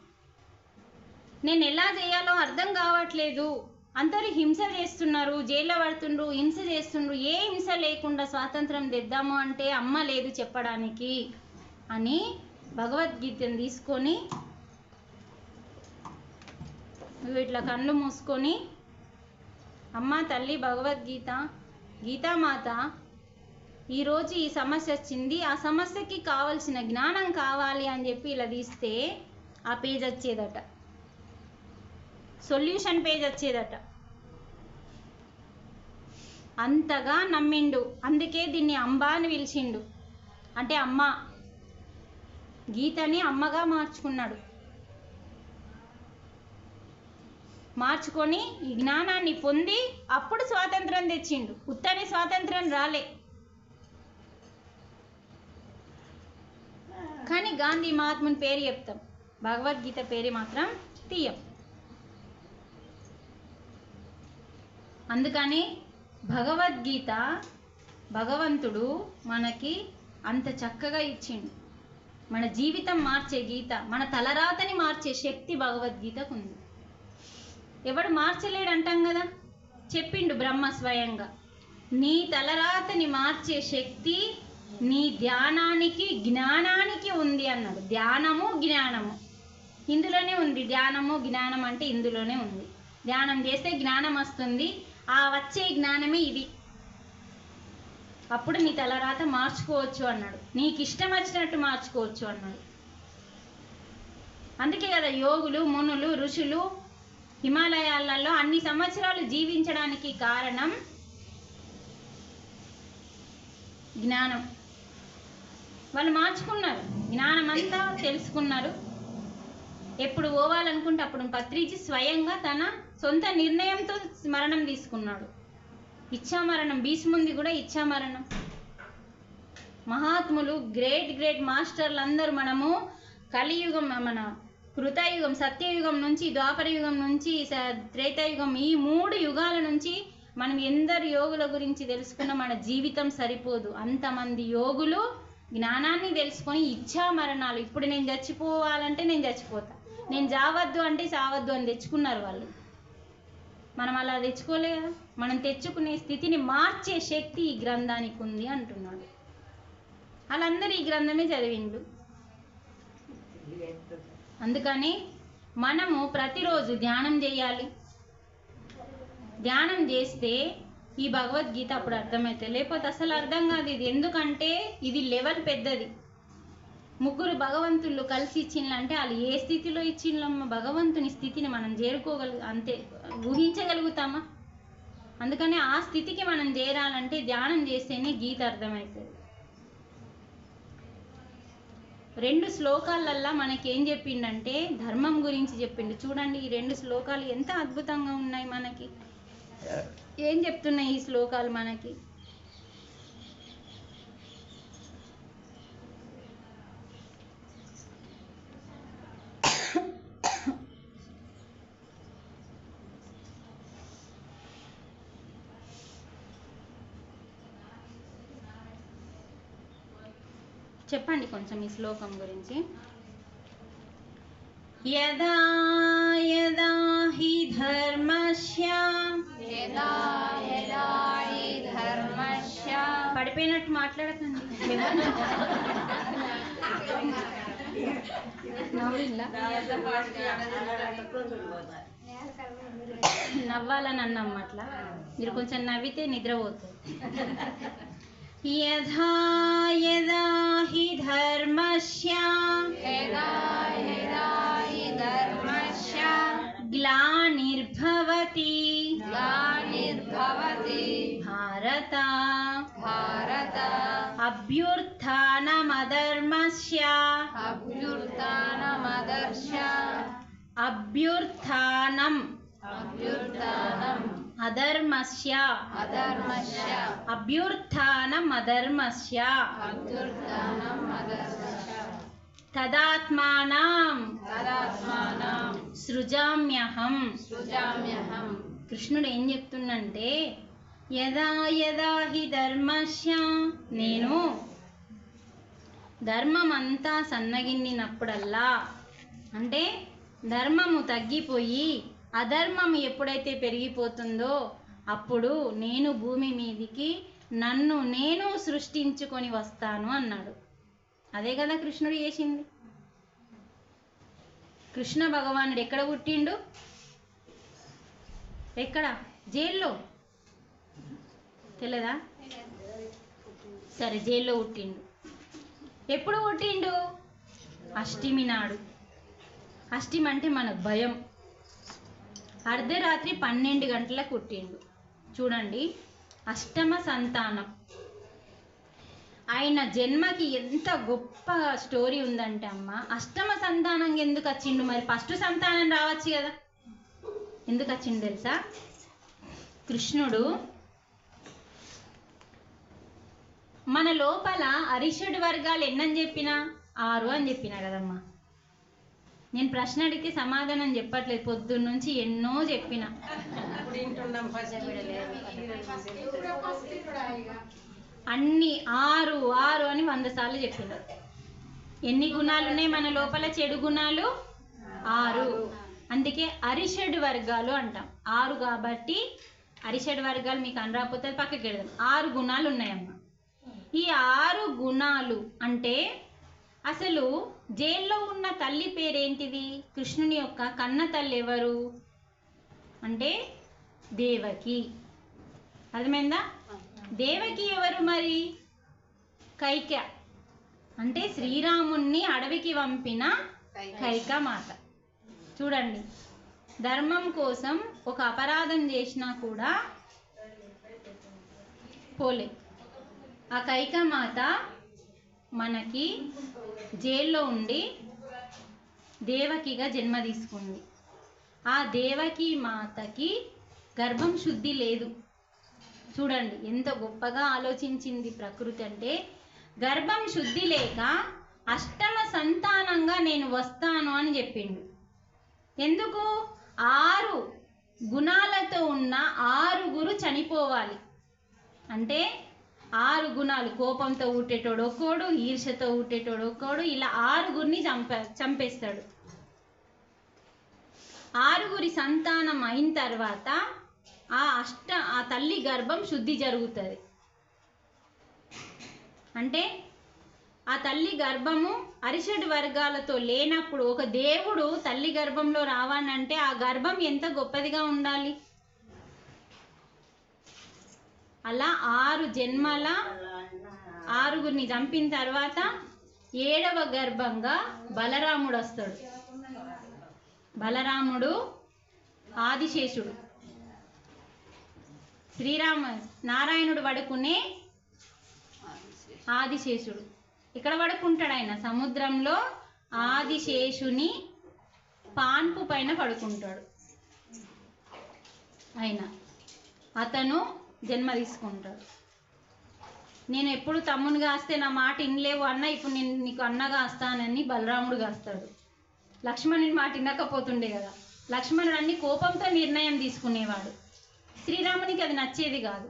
నేను ఎలా చేయాలో అర్థం కావట్లేదు, అందరూ హింస చేస్తున్నారు, జైల్లో పడుతుండ్రు, హింస చేస్తుండ్రు, ఏ హింస లేకుండా స్వాతంత్రం తెద్దాము అంటే అమ్మ లేదు చెప్పడానికి అని భగవద్గీతను తీసుకొని ఇట్లా కళ్ళు మూసుకొని, అమ్మ తల్లి భగవద్గీత, గీతామాత ఈరోజు ఈ సమస్య వచ్చింది, ఆ సమస్యకి కావలసిన జ్ఞానం కావాలి అని చెప్పి ఇలా తీస్తే ఆ పేజ్ వచ్చేదట, సొల్యూషన్ పేజ్ వచ్చేదట. అంతగా నమ్మిండు, అందుకే దీన్ని అంబా అని పిలిచిండు. అంటే అమ్మ, గీతని అమ్మగా మార్చుకున్నాడు. మార్చుకొని ఈ జ్ఞానాన్ని పొంది అప్పుడు స్వాతంత్రం తెచ్చిండు. ఉత్తనే స్వాతంత్రం రాలే, కానీ గాంధీ మహాత్ముని పేరు చెప్తాం, భగవద్గీత పేరు మాత్రం తీయం. అందుకని భగవద్గీత భగవంతుడు మనకి అంత చక్కగా ఇచ్చిండు. మన జీవితం మార్చే గీత, మన తలరాతని మార్చే శక్తి భగవద్గీతకు ఉంది. ఎవడు మార్చలేడు అంటాం కదా, చెప్పిండు బ్రహ్మ స్వయంగా, నీ తలరాతని మార్చే శక్తి నీ ధ్యానానికి జ్ఞానానికి ఉంది అన్నాడు. ధ్యానము జ్ఞానము ఇందులోనే ఉంది, ధ్యానము జ్ఞానం అంటే ఇందులోనే ఉంది. ధ్యానం చేస్తే జ్ఞానం వస్తుంది. ఆ వచ్చే జ్ఞానమే ఇది. అప్పుడు నీ తలరాత మార్చుకోవచ్చు అన్నాడు. నీకు ఇష్టం వచ్చినట్టు మార్చుకోవచ్చు అన్నాడు. అందుకే కదా యోగులు, మునులు, ఋషులు హిమాలయాలలో అన్ని సంవత్సరాలు జీవించడానికి కారణం జ్ఞానం. వాళ్ళు మార్చుకున్నారు, జ్ఞానం అంతా తెలుసుకున్నారు. ఎప్పుడు పోవాలనుకుంటే అప్పుడు పత్రిజీ స్వయంగా తన సొంత నిర్ణయంతో మరణం తీసుకున్నాడు. ఇచ్ఛామరణం. భీష్ముంది కూడా ఇచ్ఛామరణం. మహాత్ములు, గ్రేట్ మాస్టర్లు అందరూ మనము కలియుగం, మన కృతయుగం, సత్యయుగం నుంచి, ద్వాపర యుగం నుంచి, త్రేతాయుగం, ఈ 3 యుగాల నుంచి మనం ఎందరు యోగుల గురించి తెలుసుకున్న మన జీవితం సరిపోదు. అంతమంది యోగులు జ్ఞానాన్ని తెలుసుకొని ఇచ్ఛామరణాలు. ఇప్పుడు నేను చచ్చిపోవాలంటే నేను చచ్చిపోతా, నేను చావద్దు అంటే చావద్దు అని తెచ్చుకున్నారు వాళ్ళు. మనం అలా తెచ్చుకోలే కదా. మనం తెచ్చుకునే స్థితిని మార్చే శక్తి ఈ గ్రంథానికి ఉంది అంటున్నాడు. వాళ్ళందరూ ఈ గ్రంథమే చదివిండు. అందుకని మనము ప్రతిరోజు ధ్యానం చేయాలి. ధ్యానం చేస్తే ఈ భగవద్గీత అప్పుడు అర్థమవుతుంది, లేకపోతే అసలు అర్థం కాదు ఇది. ఎందుకంటే ఇది లెవెల్ పెద్దది. 3 భగవంతుళ్ళు కలిసి ఇచ్చిండ్లంటే వాళ్ళు ఏ స్థితిలో ఇచ్చిండ్లమ్మ? భగవంతుని స్థితిని మనం అంతే ఊహించగలుగుతామా? అందుకని ఆ స్థితికి మనం చేరాలంటే ధ్యానం చేస్తేనే గీత అర్థమవుతుంది. 2 శ్లోకాలల్లా మనకేం చెప్పిండంటే ధర్మం గురించి చెప్పిండు. చూడండి, ఈ 2 శ్లోకాలు ఎంత అద్భుతంగా ఉన్నాయి. మనకి ఏం చెప్తున్నాయి ఈ శ్లోకాలు మనకి? చెప్పండి కొంచెం ఈ శ్లోకం గురించి. యదా యదా హి ధర్మస్య, యదా యదా హి ధర్మస్య, పడిపోయినట్టు మాట్లాడకండి. నవ్వాలని అన్నాం అట్లా. మీరు కొంచెం నవ్వితే నిద్రపోతుంది. యదా యదా హి ధర్మస్య, యదా యదా హి ధర్మస్య, గ్లానిర్భవతి గ్లానిర్భవతి భారత భారత, అభ్యుత్థానమధర్మస్య అభ్యుత్థానమధర్మస్య, అభ్యుత్థానం అధర్మస్య అధర్మస్య, అభ్యుత్థానమధర్మస్య అభ్యుత్థానమధర్మస్య, తదాత్మానం తదాత్మానం సృజామ్యహం. సృజామ్యహం. కృష్ణుడు ఏం చెప్తుండంటే యదా యదా హి ధర్మస్య, నేను ధర్మం అంతా సన్నగిన్నినప్పుడల్లా, అంటే ధర్మము తగ్గిపోయి అధర్మము ఎప్పుడైతే పెరిగిపోతుందో అప్పుడు నేను భూమి మీదికి నన్ను నేను సృష్టించుకొని వస్తాను అన్నాడు. అదే కదా కృష్ణుడు చేసింది. కృష్ణ భగవానుడు ఎక్కడ పుట్టిండు? ఎక్కడ? జైల్లో. తెలియదా? సరే, జైల్లో పుట్టిండు. ఎప్పుడు పుట్టిండు? అష్టమి నాడు. అష్టమి అంటే మనకు భయం. అర్ధరాత్రి 12 గంటలకు పుట్టిండు. చూడండి, అష్టమ సంతానం. ఆయన జన్మకి ఎంత గొప్ప స్టోరీ ఉందంటే అమ్మ, అష్టమ సంతానం ఎందుకు వచ్చిండు? మరి ఫస్ట్ సంతానం రావచ్చు కదా. ఎందుకు వచ్చిండు తెలుసా? కృష్ణుడు మన లోపల అరిషడ్ వర్గాలు ఎన్నని చెప్పినా 6 అని చెప్పినా కదమ్మా. నేను ప్రశ్న అడిగితే సమాధానం చెప్పట్లేదు, పొద్దున్న నుంచి ఎన్నో చెప్పిన. అన్ని 6 అని 100 సార్లు చెప్పిన. ఎన్ని గుణాలు ఉన్నాయి మన లోపల? చెడు గుణాలు 6. అందుకే అరిషడ్ వర్గాలు అంటాం. 6 కాబట్టి అరిషడ్ వర్గాలు మీకు అనరాకపోతే పక్కకి వెళ్దాం. 6 గుణాలు ఉన్నాయమ్మా. ఈ 6 గుణాలు అంటే అసలు జైల్లో ఉన్న తల్లి పేరేంటిది? కృష్ణుని యొక్క కన్న తల్లి ఎవరు? అంటే దేవకి. అర్థమైందా? దేవకి ఎవరు మరి? కైక అంటే శ్రీరాముణ్ణి అడవికి పంపిన కైకమాత. చూడండి, ధర్మం కోసం ఒక అపరాధం చేసినా కూడా పోలే. ఆ కైకమాత మనకి జైల్లో ఉండి దేవకిగా జన్మ తీసుకుంది. ఆ దేవకి మాతకి గర్భం శుద్ధి లేదు. చూడండి ఎంత గొప్పగా ఆలోచించింది ప్రకృతి. అంటే గర్భం శుద్ధి లేక అష్టమ సంతానంగా నేను వస్తాను అని చెప్పిండు. ఎందుకు? 6 గుణాలతో ఉన్న 6 చనిపోవాలి. అంటే 6 గుణాలు, కోపంతో పుట్టేటోడు ఒక్కోడు, ఈర్ష్యతో పుట్టేటోడు ఒక్కోడు, ఇలా 6 చంపేస్తాడు. 6 సంతానం అయిన తర్వాత ఆ తల్లి గర్భం శుద్ధి జరుగుతుంది. అంటే ఆ తల్లి గర్భము అరిషడ్ వర్గాలతో లేనప్పుడు ఒక దేవుడు తల్లి గర్భంలో రావాలంటే ఆ గర్భం ఎంత గొప్పదిగా ఉండాలి. అలా 6 జన్మల 6 చంపిన తర్వాత 7వ గర్భంగా బలరాముడు వస్తాడు. బలరాముడు ఆదిశేషుడు. నారాయణుడు పడుకునే ఆదిశేషుడు. ఇక్కడ పడుకుంటాడు ఆయన సముద్రంలో. ఆదిశేషుని పాన్పు పైన పడుకుంటాడు ఆయన. అతను జన్మ తీసుకుంటాడు. నేను ఎప్పుడు తమ్ముని కాస్తే నా మాట ఇనలేవు అన్న, ఇప్పుడు నేను నీకు అన్నగా వస్తానని బలరాముడు కాస్తాడు. లక్ష్మణుని మాట వినకపోతుండే కదా. లక్ష్మణుడు అన్ని కోపంతో నిర్ణయం తీసుకునేవాడు. శ్రీరామునికి అది నచ్చేది కాదు.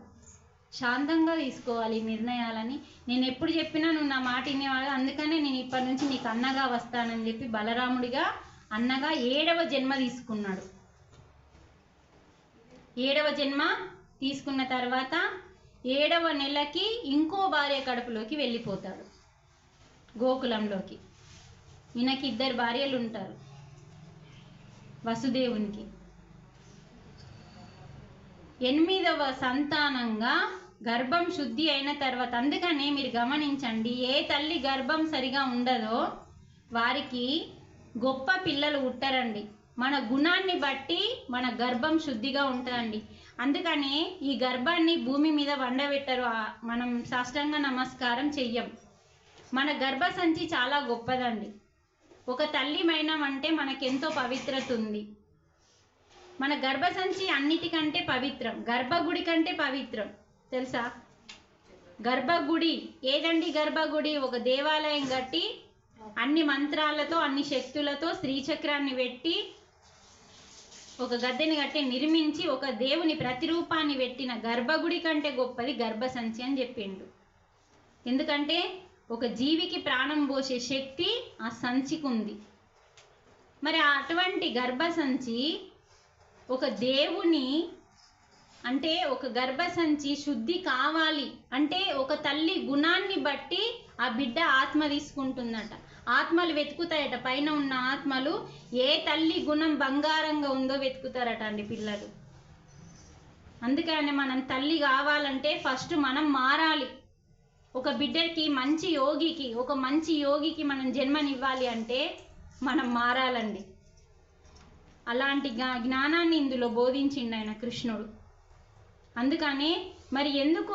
శాంతంగా తీసుకోవాలి నిర్ణయాలని. నేను ఎప్పుడు చెప్పినా నువ్వు నా మాట వినేవాడు, అందుకనే నేను ఇప్పటి నుంచి నీకు అన్నగా వస్తానని చెప్పి బలరాముడిగా అన్నగా 7వ జన్మ తీసుకున్నాడు. 7వ జన్మ తీసుకున్న తర్వాత 7వ నెలకి ఇంకో భార్య కడుపులోకి వెళ్ళిపోతాడు, గోకులంలోకి. ఈయనకి 2 భార్యలు ఉంటారు వసుదేవునికి. 8వ సంతానంగా గర్భం శుద్ధి అయిన తర్వాత, అందుకనే మీరు గమనించండి, ఏ తల్లి గర్భం సరిగా ఉండదో వారికి గొప్ప పిల్లలు పుట్టరండి. మన గుణాన్ని బట్టి మన గర్భం శుద్ధిగా ఉంటుందండి. అందుకనే ఈ గర్భాన్ని భూమి మీద వండబెట్టరు, మనం సాష్టాంగ నమస్కారం చెయ్యం. మన గర్భసంచి చాలా గొప్పదండి. ఒక తల్లి మైనమంటే మనకెంతో పవిత్రత ఉంది. మన గర్భసంచి అన్నిటికంటే పవిత్రం, గర్భగుడి కంటే పవిత్రం తెలుసా? గర్భగుడి ఏదండి? గర్భగుడి ఒక దేవాలయం కట్టి అన్ని మంత్రాలతో అన్ని శక్తులతో శ్రీచక్రాన్ని పెట్టి ఒక గద్దెని కట్టి నిర్మించి ఒక దేవుని ప్రతిరూపాన్ని పెట్టిన గర్భగుడి కంటే గొప్పది గర్భసంచి అని చెప్పిండు. ఎందుకంటే ఒక జీవికి ప్రాణం పోసే శక్తి ఆ సంచికి ఉంది. మరి అటువంటి గర్భసంచి ఒక దేవుని అంటే ఒక గర్భసంచి శుద్ధి కావాలి అంటే ఒక తల్లి గుణాన్ని బట్టి ఆ బిడ్డ ఆత్మ తీసుకుంటుందట. ఆత్మలు వెతుకుతాయట, పైన ఉన్న ఆత్మలు ఏ తల్లి గుణం బంగారంగా ఉందో వెతుకుతారట అండి పిల్లలు. అందుకని మనం తల్లి కావాలంటే ఫస్ట్ మనం మారాలి. ఒక బిడ్డకి మంచి యోగికి మనం జన్మనివ్వాలి అంటే మనం మారాలండి. అలాంటి జ్ఞానాన్ని ఇందులో బోధించిండు ఆయన కృష్ణుడు. అందుకనే మరి ఎందుకు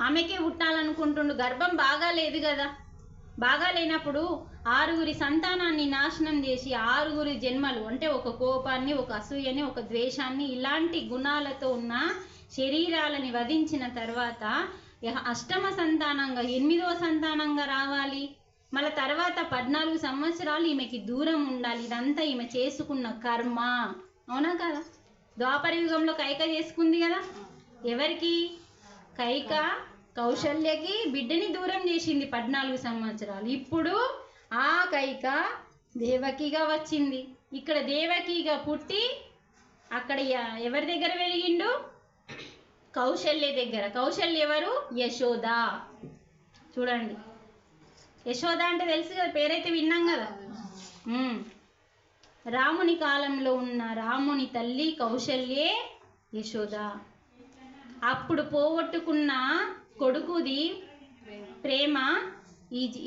ఆమెకే పుట్టాలనుకుంటుండు? గర్భం బాగా లేదు కదా. బాగా లేనప్పుడు 6 సంతానాన్ని నాశనం చేసి 6 జన్మలు అంటే ఒక కోపాన్ని, ఒక అసూయని, ఒక ద్వేషాన్ని, ఇలాంటి గుణాలతో ఉన్న శరీరాలని వధించిన తర్వాత అష్టమ సంతానంగా 8వ సంతానంగా రావాలి. మళ్ళీ తర్వాత 14 సంవత్సరాలు ఈమెకి దూరం ఉండాలి. ఇదంతా ఈమె చేసుకున్న కర్మ. అవునా కదా? ద్వాపర యుగంలో కైక చేసుకుంది కదా. ఎవరికి? కైక కౌశల్యకి బిడ్డని దూరం చేసింది 14 సంవత్సరాలు. ఇప్పుడు ఆ కైక దేవకిగా వచ్చింది. ఇక్కడ దేవకిగా పుట్టి అక్కడ ఎవరి దగ్గర వెలిగిండు? కౌశల్య దగ్గర. కౌశల్య ఎవరు? యశోద. చూడండి, యశోద అంటే తెలుసు కదా, పేరైతే విన్నాం కదా. రాముని కాలంలో ఉన్న రాముని తల్లి కౌశల్యే యశోద. అప్పుడు పోగొట్టుకున్న కొడుకుది ప్రేమ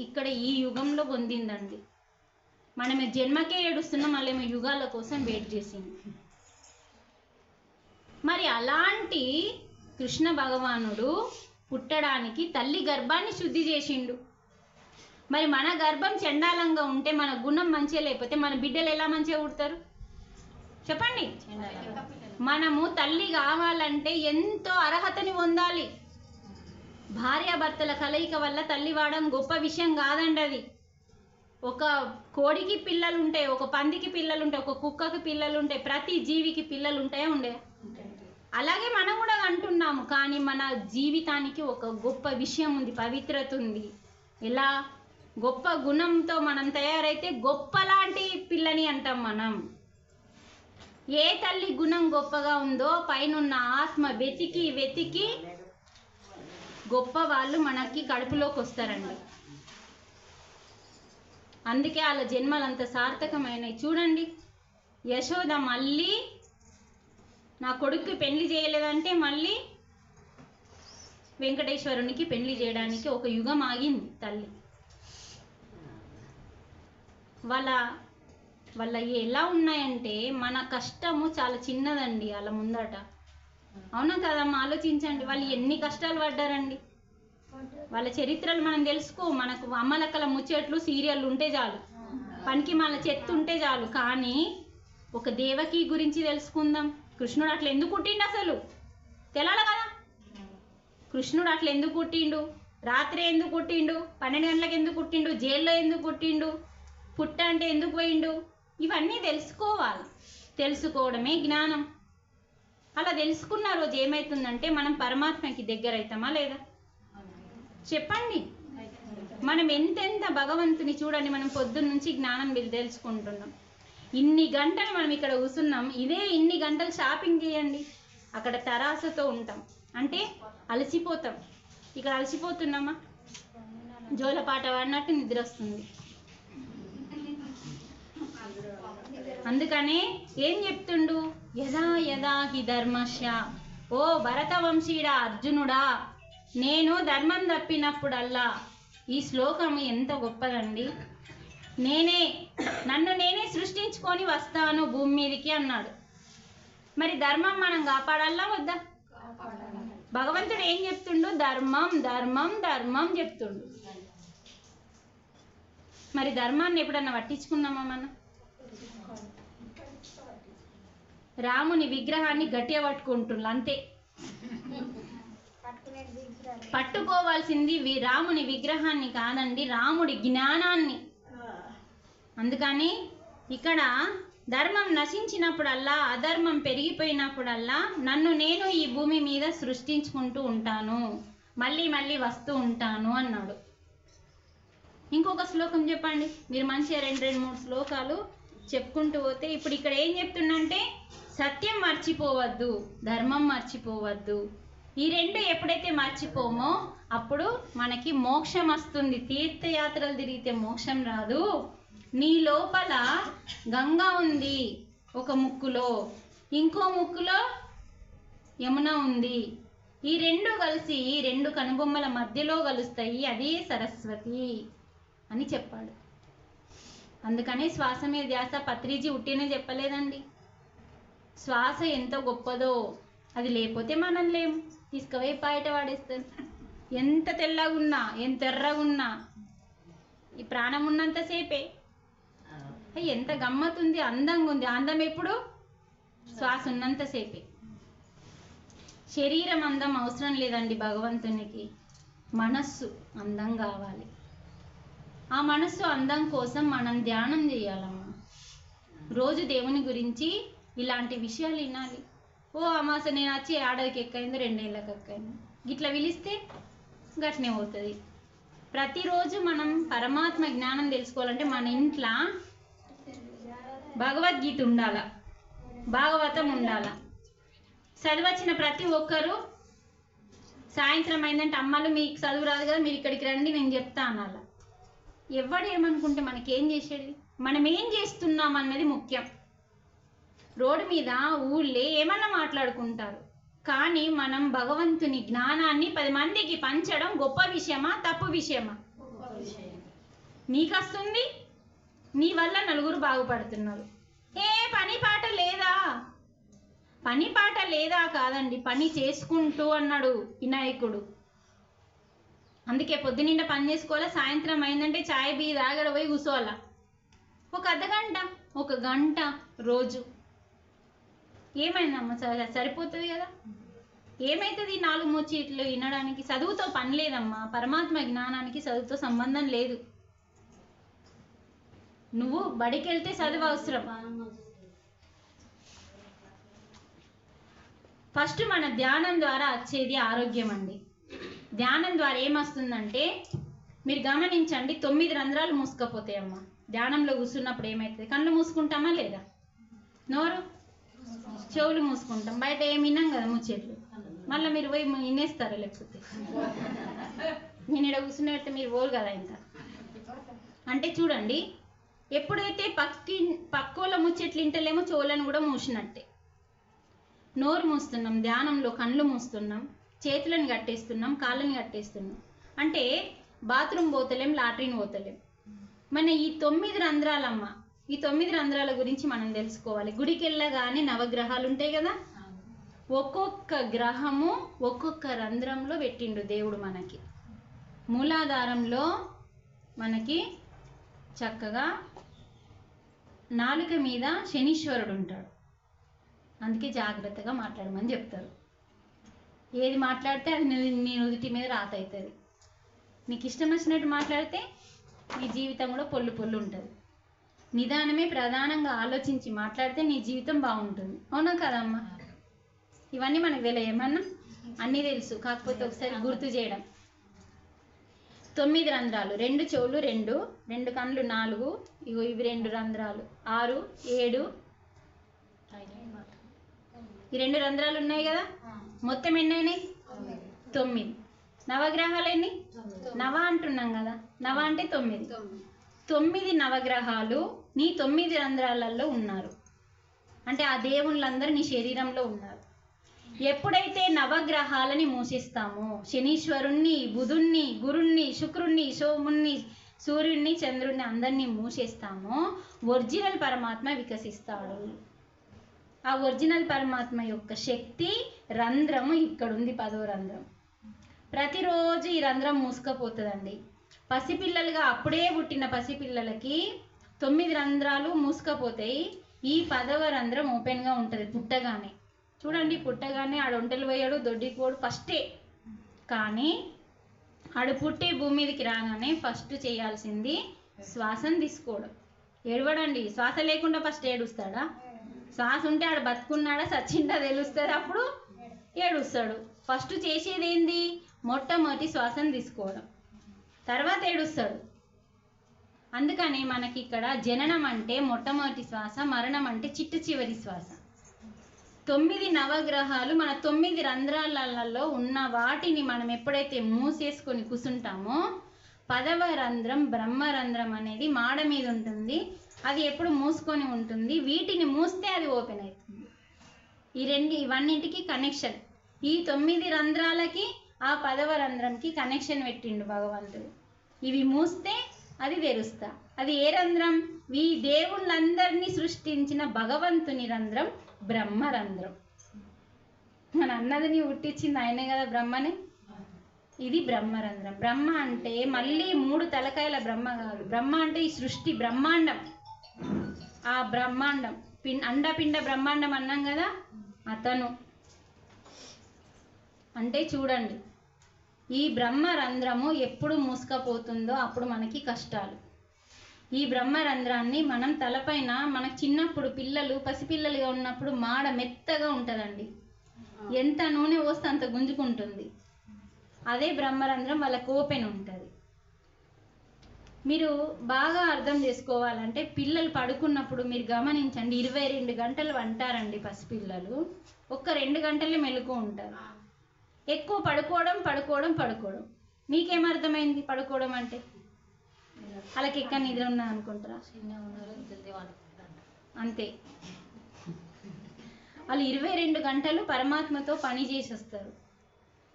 ఇక్కడ ఈ యుగంలో పొందిందండి. మనమే జన్మకే ఏడుస్తున్నాం, మళ్ళీ యుగాల కోసం వెయిట్ చేసింది. మరి అలాంటి కృష్ణ భగవానుడు పుట్టడానికి తల్లి గర్భాన్ని శుద్ధి చేసిండు. మరి మన గర్భం చండాలంగా ఉంటే, మన గుణం మంచిగా లేకపోతే మన బిడ్డలు ఎలా మంచిగా పుడతారు చెప్పండి? మనము తల్లి కావాలంటే ఎంతో అర్హతని పొందాలి. భార్యాభర్తల కలయిక వల్ల తల్లి వాడడం గొప్ప విషయం కాదండి. అది ఒక కోడికి పిల్లలు ఉంటాయి, ఒక పందికి పిల్లలు ఉంటాయి, ఒక కుక్కకి పిల్లలు ఉంటాయి, ప్రతి జీవికి పిల్లలు ఉంటాయా ఉండే? అలాగే మనం కూడా అంటున్నాము. కానీ మన జీవితానికి ఒక గొప్ప విషయం ఉంది, పవిత్రత ఉంది. ఎలా? గొప్ప గుణంతో మనం తయారైతే గొప్పలాంటి పిల్లని అంటాం మనం. ఏ తల్లి గుణం గొప్పగా ఉందో పైనున్న ఆత్మ వెతికి వెతికి గొప్ప వాళ్ళు మనకి కడుపులోకి వస్తారండి. అందుకే వాళ్ళ జన్మలు అంత సార్థకమైనవి. చూడండి, యశోద మళ్ళీ నా కొడుక్కి పెళ్లి చేయలేదంటే మళ్ళీ వెంకటేశ్వరునికి పెళ్లి చేయడానికి ఒక యుగం ఆగింది తల్లి. వాళ్ళ ఎలా ఉన్నాయంటే, మన కష్టము చాలా చిన్నదండి వాళ్ళ ముందట. అవునా కదమ్మా? ఆలోచించండి, వాళ్ళు ఎన్ని కష్టాలు పడ్డారండి. వాళ్ళ చరిత్రలు మనం తెలుసుకో. మనకు అమ్మలక్కల ముచ్చట్లు సీరియల్ ఉంటే చాలు, పనికి మన చెత్త ఉంటే చాలు. కానీ ఒక దేవకి గురించి తెలుసుకుందాం. కృష్ణుడు అట్లా ఎందుకు పుట్టిండు అసలు తెలాలి కదా? కృష్ణుడు అట్లా ఎందుకు పుట్టిండు? రాత్రి ఎందుకు పుట్టిండు? 12 గంటలకు ఎందుకు పుట్టిండు? జైల్లో ఎందుకు పుట్టిండు? పుట్ట అంటే ఎందుకు పోయిండు? ఇవన్నీ తెలుసుకోవాలి. తెలుసుకోవడమే జ్ఞానం. అలా తెలుసుకున్న రోజు ఏమవుతుందంటే మనం పరమాత్మకి దగ్గర అవుతామా లేదా చెప్పండి? మనం ఎంతెంత భగవంతుని చూడండి, మనం పొద్దున్న నుంచి జ్ఞానం తెలుసుకుంటున్నాం. ఇన్ని గంటలు మనం ఇక్కడ కూర్చున్నాం. ఇదే ఇన్ని గంటలు షాపింగ్ చేయండి, అక్కడ తరాసతో ఉంటాం అంటే అలసిపోతాం. ఇక్కడ అలసిపోతున్నామా? జోలపాట వాడినట్టు నిద్ర వస్తుంది. అందుకనే ఏం చెప్తుండు? యదా యదా హి ధర్మస్య, ఓ భరతవంశీడా అర్జునుడా, నేను ధర్మం తప్పినప్పుడల్లా. ఈ శ్లోకం ఎంత గొప్పదండి. నన్ను నేనే సృష్టించుకొని వస్తాను భూమి మీదకి అన్నాడు. మరి ధర్మం మనం కాపాడాలా వద్దా? భగవంతుడు ఏం చెప్తుండు? ధర్మం ధర్మం ధర్మం చెప్తుండు. మరి ధర్మాన్ని ఎప్పుడన్నా పట్టించుకున్నామా మనం? రాముని విగ్రహాన్ని గట్టిగా పట్టుకుంటుండ్రు అంతే. పట్టుకోవాల్సింది రాముని విగ్రహాన్ని కాదండి, రాముడి జ్ఞానాన్ని. అందుకని ఇక్కడ ధర్మం నశించినప్పుడల్లా, అధర్మం పెరిగిపోయినప్పుడల్లా నన్ను నేను ఈ భూమి మీద సృష్టించుకుంటూ ఉంటాను, మళ్ళీ మళ్ళీ వస్తూ ఉంటాను అన్నాడు. ఇంకొక శ్లోకం చెప్పండి. మీరు మంచిగా 2-3 శ్లోకాలు చెప్పుకుంటూ పోతే, ఇప్పుడు ఇక్కడ ఏం చెప్తుందంటే సత్యం మర్చిపోవద్దు, ధర్మం మర్చిపోవద్దు. ఈ రెండు ఎప్పుడైతే మర్చిపోమో అప్పుడు మనకి మోక్షం వస్తుంది. తీర్థయాత్రలు తిరిగితే మోక్షం రాదు. నీ లోపల గంగా ఉంది ఒక ముక్కులో, ఇంకో ముక్కులో యమున ఉంది. ఈ రెండు కలిసి 2 కనుబొమ్మల మధ్యలో కలుస్తాయి, అదే సరస్వతి అని చెప్పాడు. అందుకనే శ్వాస మీద ధ్యాస పత్రిజీ ఉట్టినే చెప్పలేదండి. శ్వాస ఎంత గొప్పదో, అది లేకపోతే మనం లేము. తీసుకుపోయి బయట వాడేస్తారు. ఎంత తెల్లగున్నా, ఎంత ఎర్రగున్నా, ఈ ప్రాణం ఉన్నంతసేపే. ఎంత గమ్మతుంది, అందంగా ఉంది. అందం ఎప్పుడు? శ్వాస ఉన్నంతసేపే. శరీరం అందం అవసరం లేదండి భగవంతునికి. మనస్సు అందం కావాలి. ఆ మనస్సు అందం కోసం మనం ధ్యానం చేయాలమ్మా. రోజు దేవుని గురించి ఇలాంటి విషయాలు వినాలి. ఓ అమాస నేను వచ్చి ఏడాదికి ఎక్కైందో 2 ఏళ్ళకి ఎక్కైంది గిట్లా పిలిస్తే గట్నే అవుతుంది. ప్రతిరోజు మనం పరమాత్మ జ్ఞానం తెలుసుకోవాలంటే మన ఇంట్లో భగవద్గీత ఉండాల, భాగవతం ఉండాల. చదివచ్చిన ప్రతి ఒక్కరూ సాయంత్రం అయిందంటే అమ్మలు మీకు చదువు రాదు కదా, మీరు ఇక్కడికి రండి నేను చెప్తా అనాల. ఎవడు ఏమనుకుంటే మనకేం చేసేది? మనం ఏం చేస్తున్నాం అన్నది ముఖ్యం. రోడ్డు మీద ఊళ్ళే ఏమన్నా మాట్లాడుకుంటారు, కానీ మనం భగవంతుని జ్ఞానాన్ని 10 మందికి పంచడం గొప్ప విషయమా తప్పు విషయమా? నీకు వస్తుంది, నీ వల్ల నలుగురు బాగుపడుతున్నారు. పని పాట లేదా? పని పాట లేదా కాదండి, పని చేసుకుంటూ అన్నాడు వినాయకుడు. అందుకే పొద్దునిండా పని చేసుకోవాలా, సాయంత్రం అయిందంటే చాయ్ బీ తాగడ పోయి కూర్చోవాలా. ఒక అర్ధగంట, ఒక గంట రోజు ఏమైందమ్మా? సరిపోతుంది కదా. ఏమవుతుంది 4 ముచ్చట్లు వినడానికి? చదువుతో పని లేదమ్మా. పరమాత్మ జ్ఞానానికి చదువుతో సంబంధం లేదు. నువ్వు బడికి వెళ్తే చదువు అవసరం. ఫస్ట్ మన ధ్యానం ద్వారా వచ్చేది ఆరోగ్యం అండి. ధ్యానం ద్వారా ఏమొస్తుందంటే మీరు గమనించండి, 9 రంధ్రాలు మూసుకపోతాయమ్మా. ధ్యానంలో కూర్చున్నప్పుడు ఏమవుతుంది? కళ్ళు మూసుకుంటామా లేదా? నోరు, చెవులు మూసుకుంటాం. బయట ఏమి విన్నాం కదా ముచ్చట్లు. మళ్ళీ మీరు పోయి వినేస్తారా? లేకపోతే నేను ఇక్కడ కూర్చున్నట్టు మీరు పోరు కదా ఇంకా. అంటే చూడండి, ఎప్పుడైతే పక్కోళ్ళ ముచ్చట్లు ఇంటలేమో చెవులను కూడా మూసినట్టే. నోరు మూస్తున్నాం, ధ్యానంలో కళ్ళు మూస్తున్నాం, చేతులను కట్టేస్తున్నాం, కాళ్ళని కట్టేస్తున్నాం. అంటే బాత్రూమ్ పోతలేం, లాట్రిన్ పోతలేం. మన ఈ 9 రంధ్రాలమ్మ, ఈ 9 రంధ్రాల గురించి మనం తెలుసుకోవాలి. గుడికి వెళ్ళగానే నవగ్రహాలు ఉంటాయి కదా, ఒక్కొక్క గ్రహము ఒక్కొక్క రంధ్రంలో పెట్టిండు దేవుడు మనకి. మూలాధారంలో మనకి చక్కగా నాలుక మీద శనీశ్వరుడు ఉంటాడు. అందుకే జాగ్రత్తగా మాట్లాడమని చెప్తారు. ఏది మాట్లాడితే అది నీ నుదుటి మీద రాత అవుతుంది. నీకు ఇష్టం వచ్చినట్టు మాట్లాడితే నీ జీవితం కూడా పొల్లు పొల్లు ఉంటుంది. నిదానమే ప్రధానంగా ఆలోచించి మాట్లాడితే నీ జీవితం బాగుంటుంది. అవునా కదమ్మా? ఇవన్నీ మనకు తెలియమన్నా అన్నీ తెలుసు, కాకపోతే ఒకసారి గుర్తు చేయడం. 9 రంధ్రాలు, 2 చెవులు 2 కళ్ళు 4, ఇవి 2 రంధ్రాలు 6, 7, ఈ 2 రంధ్రాలు ఉన్నాయి కదా. మొత్తం ఎన్ని అయినాయి? 9. నవగ్రహాలు ఎన్ని? నవ అంటున్నాం కదా, నవ అంటే 9. 9 నవగ్రహాలు నీ 9 రంధ్రాలలో ఉన్నారు. అంటే ఆ దేవుళ్ళందరూ నీ శరీరంలో ఉన్నారు. ఎప్పుడైతే నవగ్రహాలని మూసిస్తామో, శనీశ్వరుణ్ణి, బుధుణ్ణి, గురుణ్ణి, శుక్రుణ్ణి, సోముణ్ణి, సూర్యుణ్ణి, చంద్రుణ్ణి అందరినీ మూసేస్తామో ఒరిజినల్ పరమాత్మ వికసిస్తాడు. ఆ ఒరిజినల్ పరమాత్మ యొక్క శక్తి రంధ్రము ఇక్కడ ఉంది, 10వ రంధ్రం. ప్రతిరోజు ఈ రంధ్రం మూసుకపోతుందండి. పసిపిల్లలుగా అప్పుడే పుట్టిన పసిపిల్లలకి 9 రంధ్రాలు మూసుకపోతాయి. ఈ 10వ రంధ్రం ఓపెన్గా ఉంటుంది పుట్టగానే. చూడండి, పుట్టగానే ఆడు ఒంటలు పోయాడు, దొడ్డికి పోడు ఫస్టే. కానీ ఆడు పుట్టి భూమి మీదకి రాగానే ఫస్ట్ చేయాల్సింది శ్వాసను తీసుకోవడం. ఏడవడండి. శ్వాస లేకుండా ఫస్ట్ ఏడుస్తాడా? శ్వాస ఉంటే ఆడు బతుకున్నాడా సచ్చిండా తెలుస్తుంది, అప్పుడు ఏడుస్తాడు. ఫస్ట్ చేసేది ఏంది? మొట్టమొదటి శ్వాసను తీసుకోవడం, తర్వాత ఏడుస్తాడు. అందుకని మనకి ఇక్కడ జననం అంటే మొట్టమొదటి శ్వాస, మరణం అంటే చిట్ట చివరి శ్వాస. 9 నవగ్రహాలు మన 9 రంధ్రాలలో ఉన్న వాటిని మనం ఎప్పుడైతే మూసేసుకొని కూర్చుంటామో 10వ రంధ్రం బ్రహ్మరంధ్రం అనేది మాడ మీద ఉంటుంది. అది ఎప్పుడు మూసుకొని ఉంటుంది. వీటిని మూస్తే అది ఓపెన్ అవుతుంది. ఇవన్నింటికి కనెక్షన్. ఈ 9 రంధ్రాలకి ఆ 10వ రంధ్రంకి కనెక్షన్ పెట్టిండు భగవంతుడు. ఇవి మూస్తే అది తెరుస్తా. అది ఏ రంధ్రం? ఈ దేవుళ్ళందరినీ సృష్టించిన భగవంతుని రంధ్రం బ్రహ్మరంధ్రం. మన అన్నదిని పుట్టించింది ఆయనే కదా, బ్రహ్మనే. ఇది బ్రహ్మరంధ్రం. బ్రహ్మ అంటే మళ్ళీ 3 తలకాయల బ్రహ్మ కాదు. బ్రహ్మ అంటే ఈ సృష్టి బ్రహ్మాండం. ఆ బ్రహ్మాండం అండపిండ బ్రహ్మాండం అన్నాం కదా, అతను. అంటే చూడండి, ఈ బ్రహ్మరంధ్రము ఎప్పుడు మూసుకపోతుందో అప్పుడు మనకి కష్టాలు. ఈ బ్రహ్మరంధ్రాన్ని మనం తలపైన, మనకు చిన్నప్పుడు పిల్లలు పసిపిల్లలుగా ఉన్నప్పుడు మాడ మెత్తగా ఉంటుందండి. ఎంత నూనె పోస్తే అంత గుంజుకుంటుంది. అదే బ్రహ్మరంధ్రం వాళ్ళకు ఓపెన్ ఉంటుంది. మీరు బాగా అర్థం చేసుకోవాలంటే పిల్లలు పడుకున్నప్పుడు మీరు గమనించండి, 22 గంటలు అంటారండి పసిపిల్లలు. ఒక్క 2 గంటలే మెలుకు ఉంటారు. ఎక్కువ పడుకోవడం. మీకేమర్థమైంది పడుకోవడం అంటే? వాళ్ళకి ఎక్కడ నిద్ర ఉన్నది అనుకుంటారా? అంతే. వాళ్ళు 22 గంటలు పరమాత్మతో పని చేసి వస్తారు.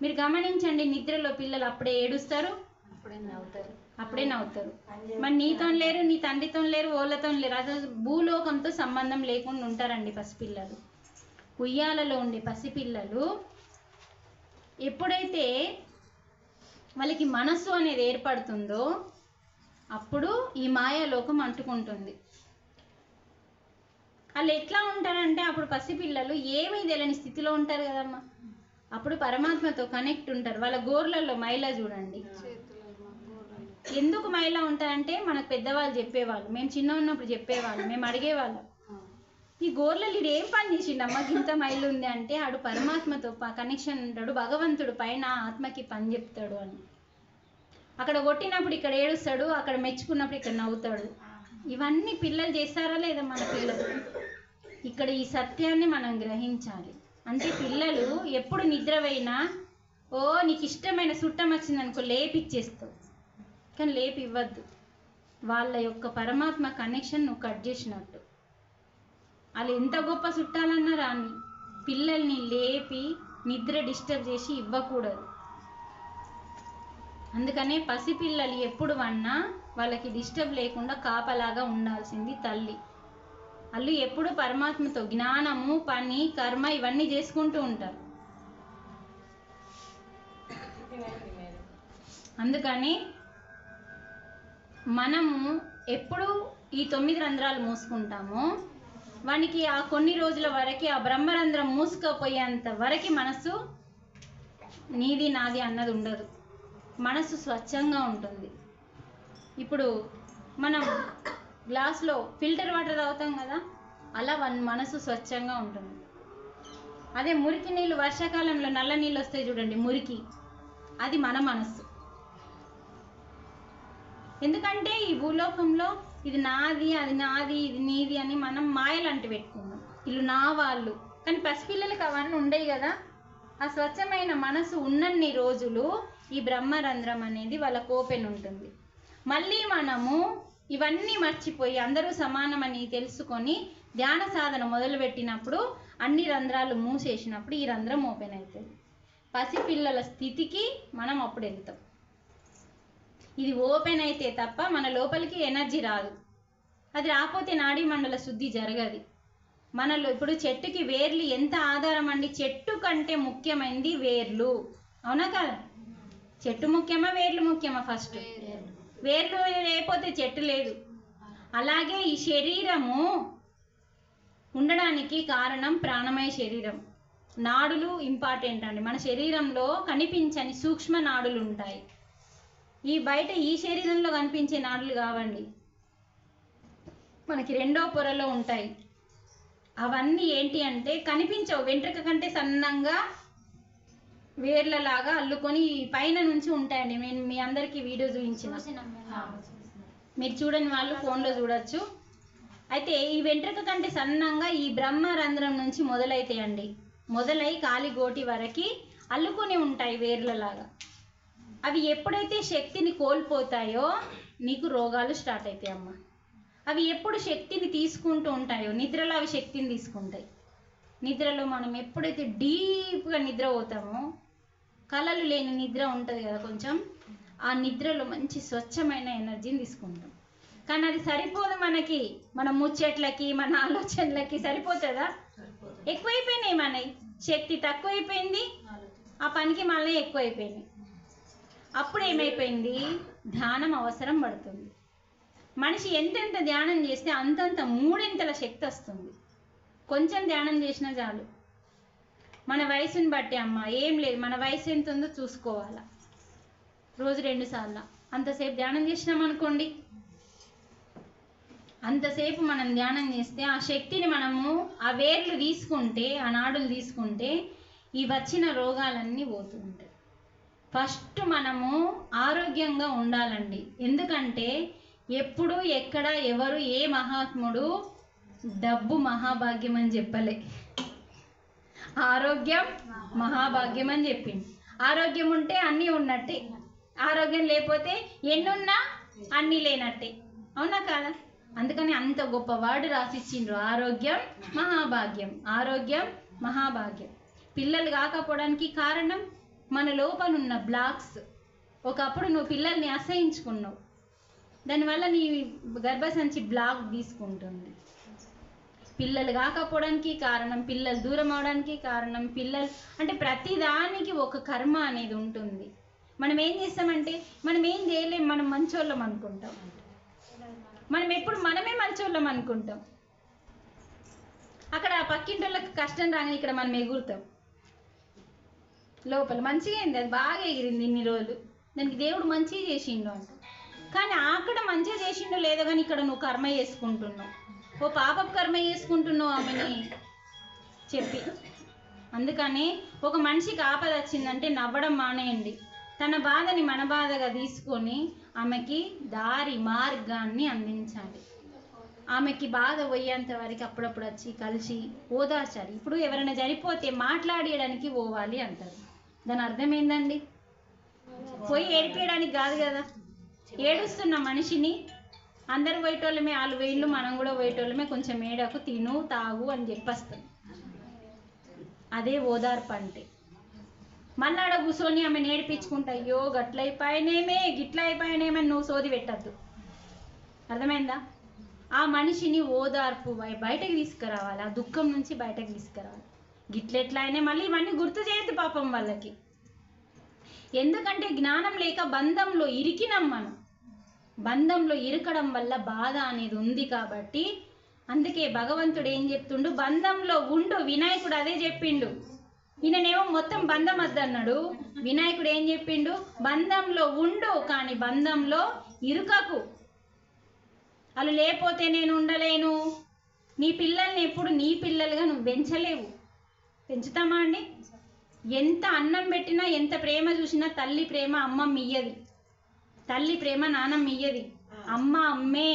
మీరు గమనించండి, నిద్రలో పిల్లలు అప్పుడే ఏడుస్తారు, అప్పుడే నవ్వుతారు. మరి నీతో లేరు, నీ తండ్రితో లేరు, ఓళ్ళతో లేరు, అసలు భూలోకంతో సంబంధం లేకుండా ఉంటారండి పసిపిల్లలు. ఉయ్యాలలో ఉండే పసిపిల్లలు ఎప్పుడైతే వాళ్ళకి మనస్సు అనేది ఏర్పడుతుందో అప్పుడు ఈ మాయాలోకం అంటుకుంటుంది. వాళ్ళు ఎట్లా ఉంటారంటే అప్పుడు పసిపిల్లలు ఏమీ తెలియని స్థితిలో ఉంటారు కదమ్మా. అప్పుడు పరమాత్మతో కనెక్ట్ ఉంటారు. వాళ్ళ గోర్లలో మైలా చూడండి. ఎందుకు మైలా ఉంటారంటే మనకు పెద్దవాళ్ళు చెప్పేవాళ్ళు, మేము చిన్న ఉన్నప్పుడు చెప్పేవాళ్ళు, మేము అడిగేవాళ్ళం, ఈ గోర్లలో ఇది ఏం పని చేసిండమ్మా ఇంత మైలు ఉంది అంటే ఆడు పరమాత్మతో కనెక్షన్ ఉంటాడు, భగవంతుడు పైన ఆత్మకి పని చెప్తాడు అని. అక్కడ కొట్టినప్పుడు ఇక్కడ ఏడుస్తాడు, అక్కడ మెచ్చుకున్నప్పుడు ఇక్కడ నవ్వుతాడు. ఇవన్నీ పిల్లలు చేస్తారా లేదా? మన పిల్లలు ఇక్కడ ఈ సత్యాన్ని మనం గ్రహించాలి. అంటే పిల్లలు ఎప్పుడు నిద్ర పోయినా ఓ నీకు ఇష్టమైన చుట్టం వచ్చిందనుకో లేపిచ్చేస్తావు, కానీ లేపి ఇవ్వద్దు. వాళ్ళ యొక్క పరమాత్మ కనెక్షన్ నువ్వు కట్ చేసినట్టు. వాళ్ళు ఎంత గొప్ప చుట్టాలన్నా రాని, పిల్లల్ని లేపి నిద్ర డిస్టర్బ్ చేసి ఇవ్వకూడదు. అందుకనే పసిపిల్లలు ఎప్పుడు వన్నా వాళ్ళకి డిస్టర్బ్ లేకుండా కాపలాగా ఉండాల్సింది తల్లి. వాళ్ళు ఎప్పుడు పరమాత్మతో జ్ఞానము, పని, కర్మ ఇవన్నీ చేసుకుంటూ ఉంటారు. అందుకని మనము ఎప్పుడు ఈ 9 రంధ్రాలు మూసుకుంటామో వానికి ఆ కొన్ని రోజుల వరకు ఆ బ్రహ్మరంధ్రం మూసుకపోయేంత వరకు మనసు నీది నాది అన్నది ఉండదు. మనసు స్వచ్ఛంగా ఉంటుంది. ఇప్పుడు మనం గ్లాస్లో ఫిల్టర్ వాటర్ తాగుతాం కదా, అలా మనసు స్వచ్ఛంగా ఉంటుంది. అదే మురికి నీళ్ళు, వర్షాకాలంలో నల్ల నీళ్ళు వస్తాయి చూడండి, మురికి, అది మన మనస్సు. ఎందుకంటే ఈ భూలోకంలో ఇది నాది, అది నాది, ఇది నీది అని మనం మాయలు అంటు పెట్టుకున్నాం. వీళ్ళు నా వాళ్ళు. కానీ పసిపిల్లలకి అవన్నీ ఉండవు కదా. ఆ స్వచ్ఛమైన మనసు ఉన్నన్ని రోజులు ఈ బ్రహ్మరంధ్రం అనేది వాళ్ళకు ఓపెన్ ఉంటుంది. మళ్ళీ మనము ఇవన్నీ మర్చిపోయి అందరూ సమానమని తెలుసుకొని ధ్యాన సాధన మొదలుపెట్టినప్పుడు అన్ని రంధ్రాలు మూసేసినప్పుడు ఈ రంధ్రం ఓపెన్ అవుతుంది. పసిపిల్లల స్థితికి మనం అప్పుడు వెళ్తాం. ఇది ఓపెన్ అయితే తప్ప మన లోపలికి ఎనర్జీ రాదు. అది రాకపోతే నాడీ మండల శుద్ధి జరగదు. మనలో ఇప్పుడు చెట్టుకి వేర్లు ఎంత ఆధారం అండి. చెట్టు కంటే ముఖ్యమైనది వేర్లు, అవునా కదా? చెట్టు ముఖ్యమా, వేర్లు ముఖ్యమా? ఫస్ట్ వేర్లు లేకపోతే చెట్టు లేదు. అలాగే ఈ శరీరము ఉండడానికి కారణం ప్రాణమయ శరీరం. నాడులు ఇంపార్టెంట్ అండి. మన శరీరంలో కనిపించని సూక్ష్మ నాడులు ఉంటాయి. ఈ బయట ఈ శరీరంలో కనిపించే నాడులు కావండి, మనకి రెండో పొరలో ఉంటాయి. అవన్నీ ఏంటి అంటే కనిపించవు, వెంట్రుక కంటే సన్నంగా వేర్లలాగా అల్లుకొని పైన నుంచి ఉంటాయండి. నేను మీ అందరికీ వీడియో చూపించిన, మీరు చూడని వాళ్ళు ఫోన్లో చూడొచ్చు. అయితే ఈ వెంట్రుక కంటే సన్నంగా ఈ బ్రహ్మరంధ్రం నుంచి మొదలైతాయండి. మొదలై కాలిగోటి వరకు అల్లుకొని ఉంటాయి వేర్లలాగా. అవి ఎప్పుడైతే శక్తిని కోల్పోతాయో నీకు రోగాలు స్టార్ట్ అవుతాయి అమ్మ. అవి ఎప్పుడు శక్తిని తీసుకుంటూ ఉంటాయో, నిద్రలో అవి శక్తిని తీసుకుంటాయి. నిద్రలో మనం ఎప్పుడైతే డీప్గా నిద్ర పోతామో, కలలు లేని నిద్ర ఉంటుంది కదా కొంచెం, ఆ నిద్రలో మంచి స్వచ్ఛమైన ఎనర్జీని తీసుకుంటాం. కానీ అది సరిపోదు మనకి, మన ముచ్చట్లకి, మన ఆలోచనలకి సరిపోతుందా? ఎక్కువైపోయినాయి మనవి. శక్తి తక్కువైపోయింది, ఆ పనికి మళ్ళీ ఎక్కువైపోయినాయి. అప్పుడు ఏమైపోయింది, ధ్యానం అవసరం పడుతుంది. మనిషి ఎంతెంత ధ్యానం చేస్తే అంతంత మూడింతల శక్తి వస్తుంది. కొంచెం ధ్యానం చేసినా చాలు. మన వయసుని బట్టి అమ్మ ఏం లేదు, మన వయసు ఎంత ఉందో చూసుకోవాలా. రోజు 2 సార్లు అంతసేపు ధ్యానం చేసినాం అనుకోండి, అంతసేపు మనం ధ్యానం చేస్తే ఆ శక్తిని మనము ఆ వేర్లు తీసుకుంటే, ఆ నాడులు తీసుకుంటే ఈ వచ్చిన రోగాలన్నీ పోతూ ఉంటాయి. ఫస్ట్ మనము ఆరోగ్యంగా ఉండాలండి. ఎందుకంటే ఎప్పుడు ఎక్కడ ఎవరు ఏ మహాత్ముడు డబ్బు మహాభాగ్యం అని చెప్పలే, ఆరోగ్యం మహాభాగ్యం అని చెప్పింది. ఆరోగ్యం ఉంటే అన్నీ ఉన్నట్టే, ఆరోగ్యం లేకపోతే ఎన్నున్నా అన్నీ లేనట్టే, అవునా కాదా? అందుకని అంత గొప్ప వర్డ్ రాసిచ్చిండ్రు, ఆరోగ్యం మహాభాగ్యం, ఆరోగ్యం మహాభాగ్యం. పిల్లలు కాకపోవడానికి కారణం మన లోపల ఉన్న బ్లాక్స్. ఒకప్పుడు నువ్వు పిల్లల్ని అసహించుకున్నావు, దానివల్ల నీ గర్భసంచి బ్లాక్ తీసుకుంటుంది. పిల్లలు కాకపోవడానికి కారణం, పిల్లలు దూరం అవడానికి కారణం, పిల్లలు అంటే ప్రతిదానికి ఒక కర్మ అనేది ఉంటుంది. మనం ఏం చేస్తామంటే మనం ఏం చేయలేం, మనం మంచోళ్ళం అనుకుంటాం. మనం ఎప్పుడు మనమే మంచోళ్ళం అనుకుంటాం. అక్కడ పక్కింటోళ్ళకి కష్టం రాగానే ఇక్కడ మనం ఎగురుతాం. లోపల మంచిగా అయింది, అది బాగా ఎగిరింది ఇన్ని రోజులు, దానికి దేవుడు మంచిగా చేసిండు అంట. కానీ అక్కడ మంచిగా చేసిండో లేదో కానీ ఇక్కడ నువ్వు కర్మ చేసుకుంటున్నావు, ఓ పాపపు కర్మ చేసుకుంటున్నావు ఆమెని చెప్పి. అందుకని ఒక మనిషికి ఆపద వచ్చిందంటే నవ్వడం మానేయండి. తన బాధని మన బాధగా తీసుకొని ఆమెకి దారి మార్గాన్ని అందించాలి. ఆమెకి బాధ పోయేంత వరకు అప్పుడప్పుడు వచ్చి కలిసి ఓదార్చాలి. ఇప్పుడు ఎవరైనా చనిపోతే మాట్లాడేయడానికి పోవాలి అంటారు, దాని అర్థం ఏందండి? పోయి ఏడిపేయడానికి కాదు కదా. ఏడుస్తున్న మనిషిని అందరు పోయేటోళ్ళమే, వాళ్ళు వేళ్ళు మనం కూడా పోయేటోళ్ళమే, కొంచెం ఏడకు, తిను తాగు అని చెప్పేస్తాం. అదే ఓదార్పు అంటే. మళ్ళాడ కూర్చొని ఆమె నేర్పించుకుంటా, అయ్యో గట్లయిపోయినేమే గిట్ల అయిపోయినేమే నువ్వు సోది పెట్టద్దు. అర్థమైందా? ఆ మనిషిని ఓదార్పు బయటకు తీసుకురావాలి, ఆ దుఃఖం నుంచి బయటకు తీసుకురావాలి. గిట్లెట్లా అయినా మళ్ళీ ఇవన్నీ గుర్తు చేయొద్దు పాపం వాళ్ళకి. ఎందుకంటే జ్ఞానం లేక బంధంలో ఇరికినాం మనం. బంధంలో ఇరకడం వల్ల బాధ అనేది ఉంది కాబట్టి అందుకే భగవంతుడు ఏం చెప్తుండు, బంధంలో ఉండు. వినాయకుడు అదే చెప్పిండు. ఈయననేమో మొత్తం బంధం వద్దన్నాడు, వినాయకుడు ఏం చెప్పిండు, బంధంలో ఉండు కానీ బంధంలో ఇరుకకు. అలా లేకపోతే నేను ఉండలేను. నీ పిల్లల్ని ఎప్పుడు నీ పిల్లలుగా నువ్వు పెంచలేవు. పెంచుతామా అండి? ఎంత అన్నం పెట్టినా, ఎంత ప్రేమ చూసినా తల్లి ప్రేమ అమ్మమ్మ ఇయ్యది, తల్లి ప్రేమ నాన్నమ్మ ఇయ్యది, అమ్మ అమ్మే.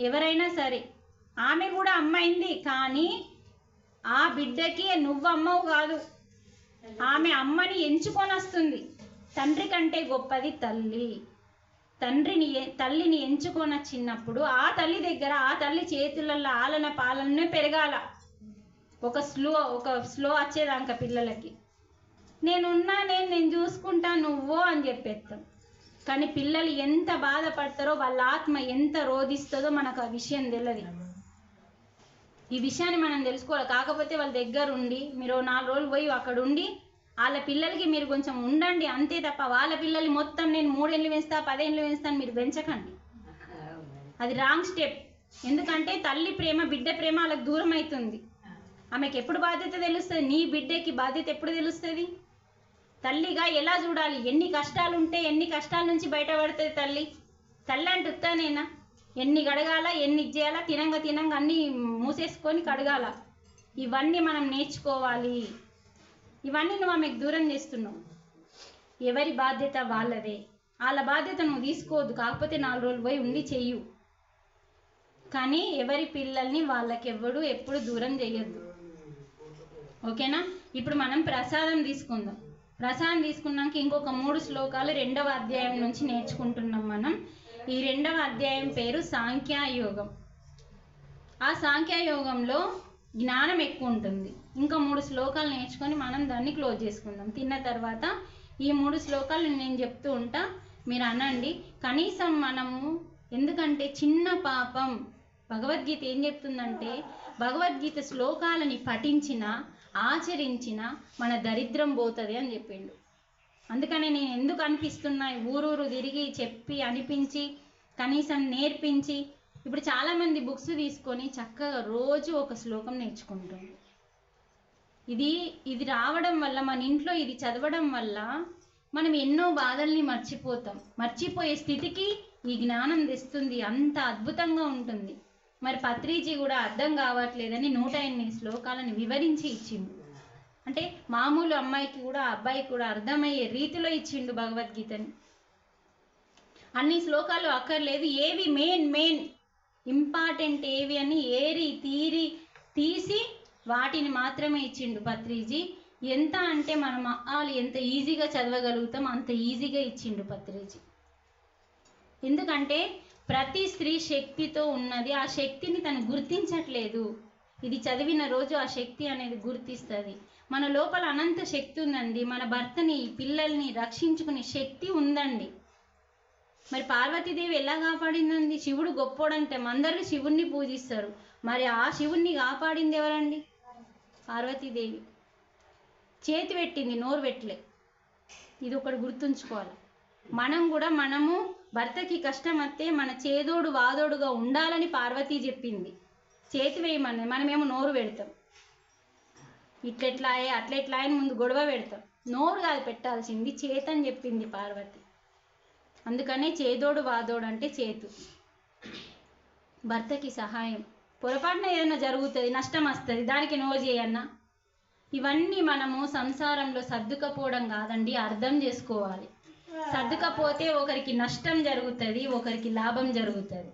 ఎవరైనా సరే ఆమె కూడా అమ్మ అయింది, కానీ ఆ బిడ్డకి నువ్వు అమ్మవు కాదు, ఆమె అమ్మని ఎంచుకొని వస్తుంది. తండ్రి కంటే గొప్పది తల్లి. తల్లిని ఎంచుకొని వచ్చినప్పుడు ఆ తల్లి దగ్గర, ఆ తల్లి చేతులలో ఆలన పాలనే పెరగాల. ఒక స్లో వచ్చేదాక పిల్లలకి నేనున్నా, నేను చూసుకుంటా నువ్వు అని చెప్పేస్తాం. కానీ పిల్లలు ఎంత బాధపడతారో, వాళ్ళ ఆత్మ ఎంత రోధిస్తుందో మనకు ఆ విషయం తెలియదు. ఈ విషయాన్ని మనం తెలుసుకోవాలి. కాకపోతే వాళ్ళ దగ్గర ఉండి మీరు 4 రోజులు పోయి అక్కడ ఉండి వాళ్ళ పిల్లలకి మీరు కొంచెం ఉండండి అంతే తప్ప, వాళ్ళ పిల్లలు మొత్తం నేను 3 ఏళ్ళు పెంచుతా 10 ఏళ్ళు పెంచుతాను మీరు పెంచకండి. అది రాంగ్ స్టెప్. ఎందుకంటే తల్లి ప్రేమ, బిడ్డ ప్రేమ వాళ్ళకి దూరం అవుతుంది. ఆమెకి ఎప్పుడు బాధ్యత తెలుస్తుంది? నీ బిడ్డకి బాధ్యత ఎప్పుడు తెలుస్తుంది? తల్లిగా ఎలా చూడాలి? ఎన్ని కష్టాలు ఉంటే ఎన్ని కష్టాల నుంచి బయటపడుతుంది తల్లి. తల్లి అంటే ఉత్తానేనా? ఎన్ని కడగాల, ఎన్ని చేయాలా, తినంగా అన్నీ మూసేసుకొని కడగాల. ఇవన్నీ మనం నేర్చుకోవాలి. ఇవన్నీ నువ్వు ఆమెకు దూరం చేస్తున్నావు. ఎవరి బాధ్యత వాళ్ళదే. వాళ్ళ బాధ్యత నువ్వు తీసుకోవద్దు. కాకపోతే 4 రోజులు పోయి ఉండి చెయ్యు, కానీ ఎవరి పిల్లల్ని వాళ్ళకెవ్వడు ఎప్పుడు దూరం చేయొద్దు. ఓకేనా? ఇప్పుడు మనం ప్రసాదం తీసుకుందాం. ప్రసాదం తీసుకున్నాక ఇంకొక 3 శ్లోకాలు 2వ అధ్యాయం నుంచి నేర్చుకుంటున్నాం మనం. ఈ 2వ అధ్యాయం పేరు సాంఖ్యయోగం. ఆ సాంఖ్యయోగంలో జ్ఞానం ఎక్కువ ఉంటుంది. ఇంకా 3 శ్లోకాలు నేర్చుకొని మనం దాన్ని క్లోజ్ చేసుకుందాం. తిన్న తర్వాత ఈ 3 శ్లోకాలు నేను చెప్తూ ఉంటా, మీరు అనండి. కనీసం మనము, ఎందుకంటే చిన్న పాపం. భగవద్గీత ఏం చెప్తుందంటే, భగవద్గీత శ్లోకాలని పఠించిన, ఆచరించిన మన దరిద్రం పోతుంది అని చెప్పిండు. అందుకనే నేను ఎందుకు అనిపిస్తున్నా, ఊరూరు తిరిగి చెప్పి అనిపించి కనీసం నేర్పించి, ఇప్పుడు చాలామంది బుక్స్ తీసుకొని చక్కగా రోజు ఒక శ్లోకం నేర్చుకుంటాం. ఇది రావడం వల్ల, మన ఇంట్లో ఇది చదవడం వల్ల మనం ఎన్నో బాధల్ని మర్చిపోతాం. మర్చిపోయే స్థితికి ఈ జ్ఞానం తెస్తుంది. అంత అద్భుతంగా ఉంటుంది. మరి పత్రిజీ కూడా అర్థం కావట్లేదని 108 శ్లోకాలను వివరించి ఇచ్చిండు. అంటే మామూలు అమ్మాయికి కూడా అబ్బాయికి కూడా అర్థమయ్యే రీతిలో ఇచ్చిండు భగవద్గీతని. అన్ని శ్లోకాలు అక్కర్లేదు, ఏవి మెయిన్ ఇంపార్టెంట్ ఏవి అని తీసి వాటిని మాత్రమే ఇచ్చిండు పత్రిజీ. ఎంత అంటే మనం ఎంత ఈజీగా చదవగలుగుతాం అంత ఈజీగా ఇచ్చిండు పత్రిజీ. ఎందుకంటే ప్రతి స్త్రీ శక్తితో ఉన్నది, ఆ శక్తిని తను గుర్తించట్లేదు. ఇది చదివిన రోజు ఆ శక్తి అనేది గుర్తిస్తుంది. మన లోపల అనంత శక్తి ఉందండి. మన భర్తని పిల్లల్ని రక్షించుకునే శక్తి ఉందండి. మరి పార్వతీదేవి ఎలా కాపాడిందండి? శివుడు గొప్పోడంటే అందరూ శివుణ్ణి పూజిస్తారు. మరి ఆ శివుణ్ణి కాపాడింది ఎవరండి? పార్వతీదేవి. చేతి పెట్టింది, నోరు పెట్టలే. ఇది ఒకటి గుర్తుంచుకోవాలి. మనము భర్తకి కష్టం వస్తే మన చేదోడు వాదోడుగా ఉండాలని పార్వతీ చెప్పింది. చేతి వేయమని మనమేమో నోరు పెడతాం. ఇట్లెట్లాయే అట్లెట్లాయే ముందు గొడవ పెడతాం. నోరు కాదు పెట్టాల్సింది, చేతని చెప్పింది పార్వతి. అందుకనే చేదోడు వాదోడు అంటే చేతు. భర్తకి సహాయం. పొరపాటున ఏదైనా జరుగుతుంది, నష్టం వస్తుంది, దానికి నో చేయన్నా. ఇవన్నీ మనము సంసారంలో సర్దుకపోవడం కాదండి, అర్థం చేసుకోవాలి. సర్దుకపోతే ఒకరికి నష్టం జరుగుతుంది, ఒకరికి లాభం జరుగుతుంది.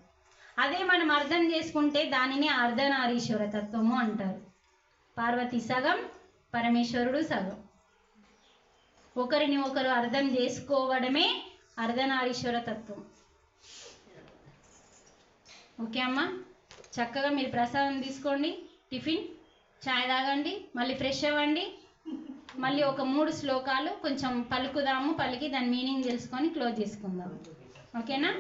అదే మనం అర్థం చేసుకుంటే దానిని అర్ధనారీశ్వర తత్వము అంటారు. పార్వతి సగం, పరమేశ్వరుడు సగం. ఒకరిని ఒకరు అర్థం చేసుకోవడమే అర్ధనారీశ్వర తత్వం. ఓకే అమ్మా, చక్కగా మీరు ప్రసాదం తీసుకోండి, టిఫిన్, చాయ్ తాగండి, మళ్ళీ ఫ్రెష్ అవ్వండి. మళ్ళీ ఒక 3 శ్లోకాలు కొంచెం పలుకుదాము, పలికి దాని మీనింగ్ తెలుసుకొని క్లోజ్ చేసుకుందాం. ఓకేనా?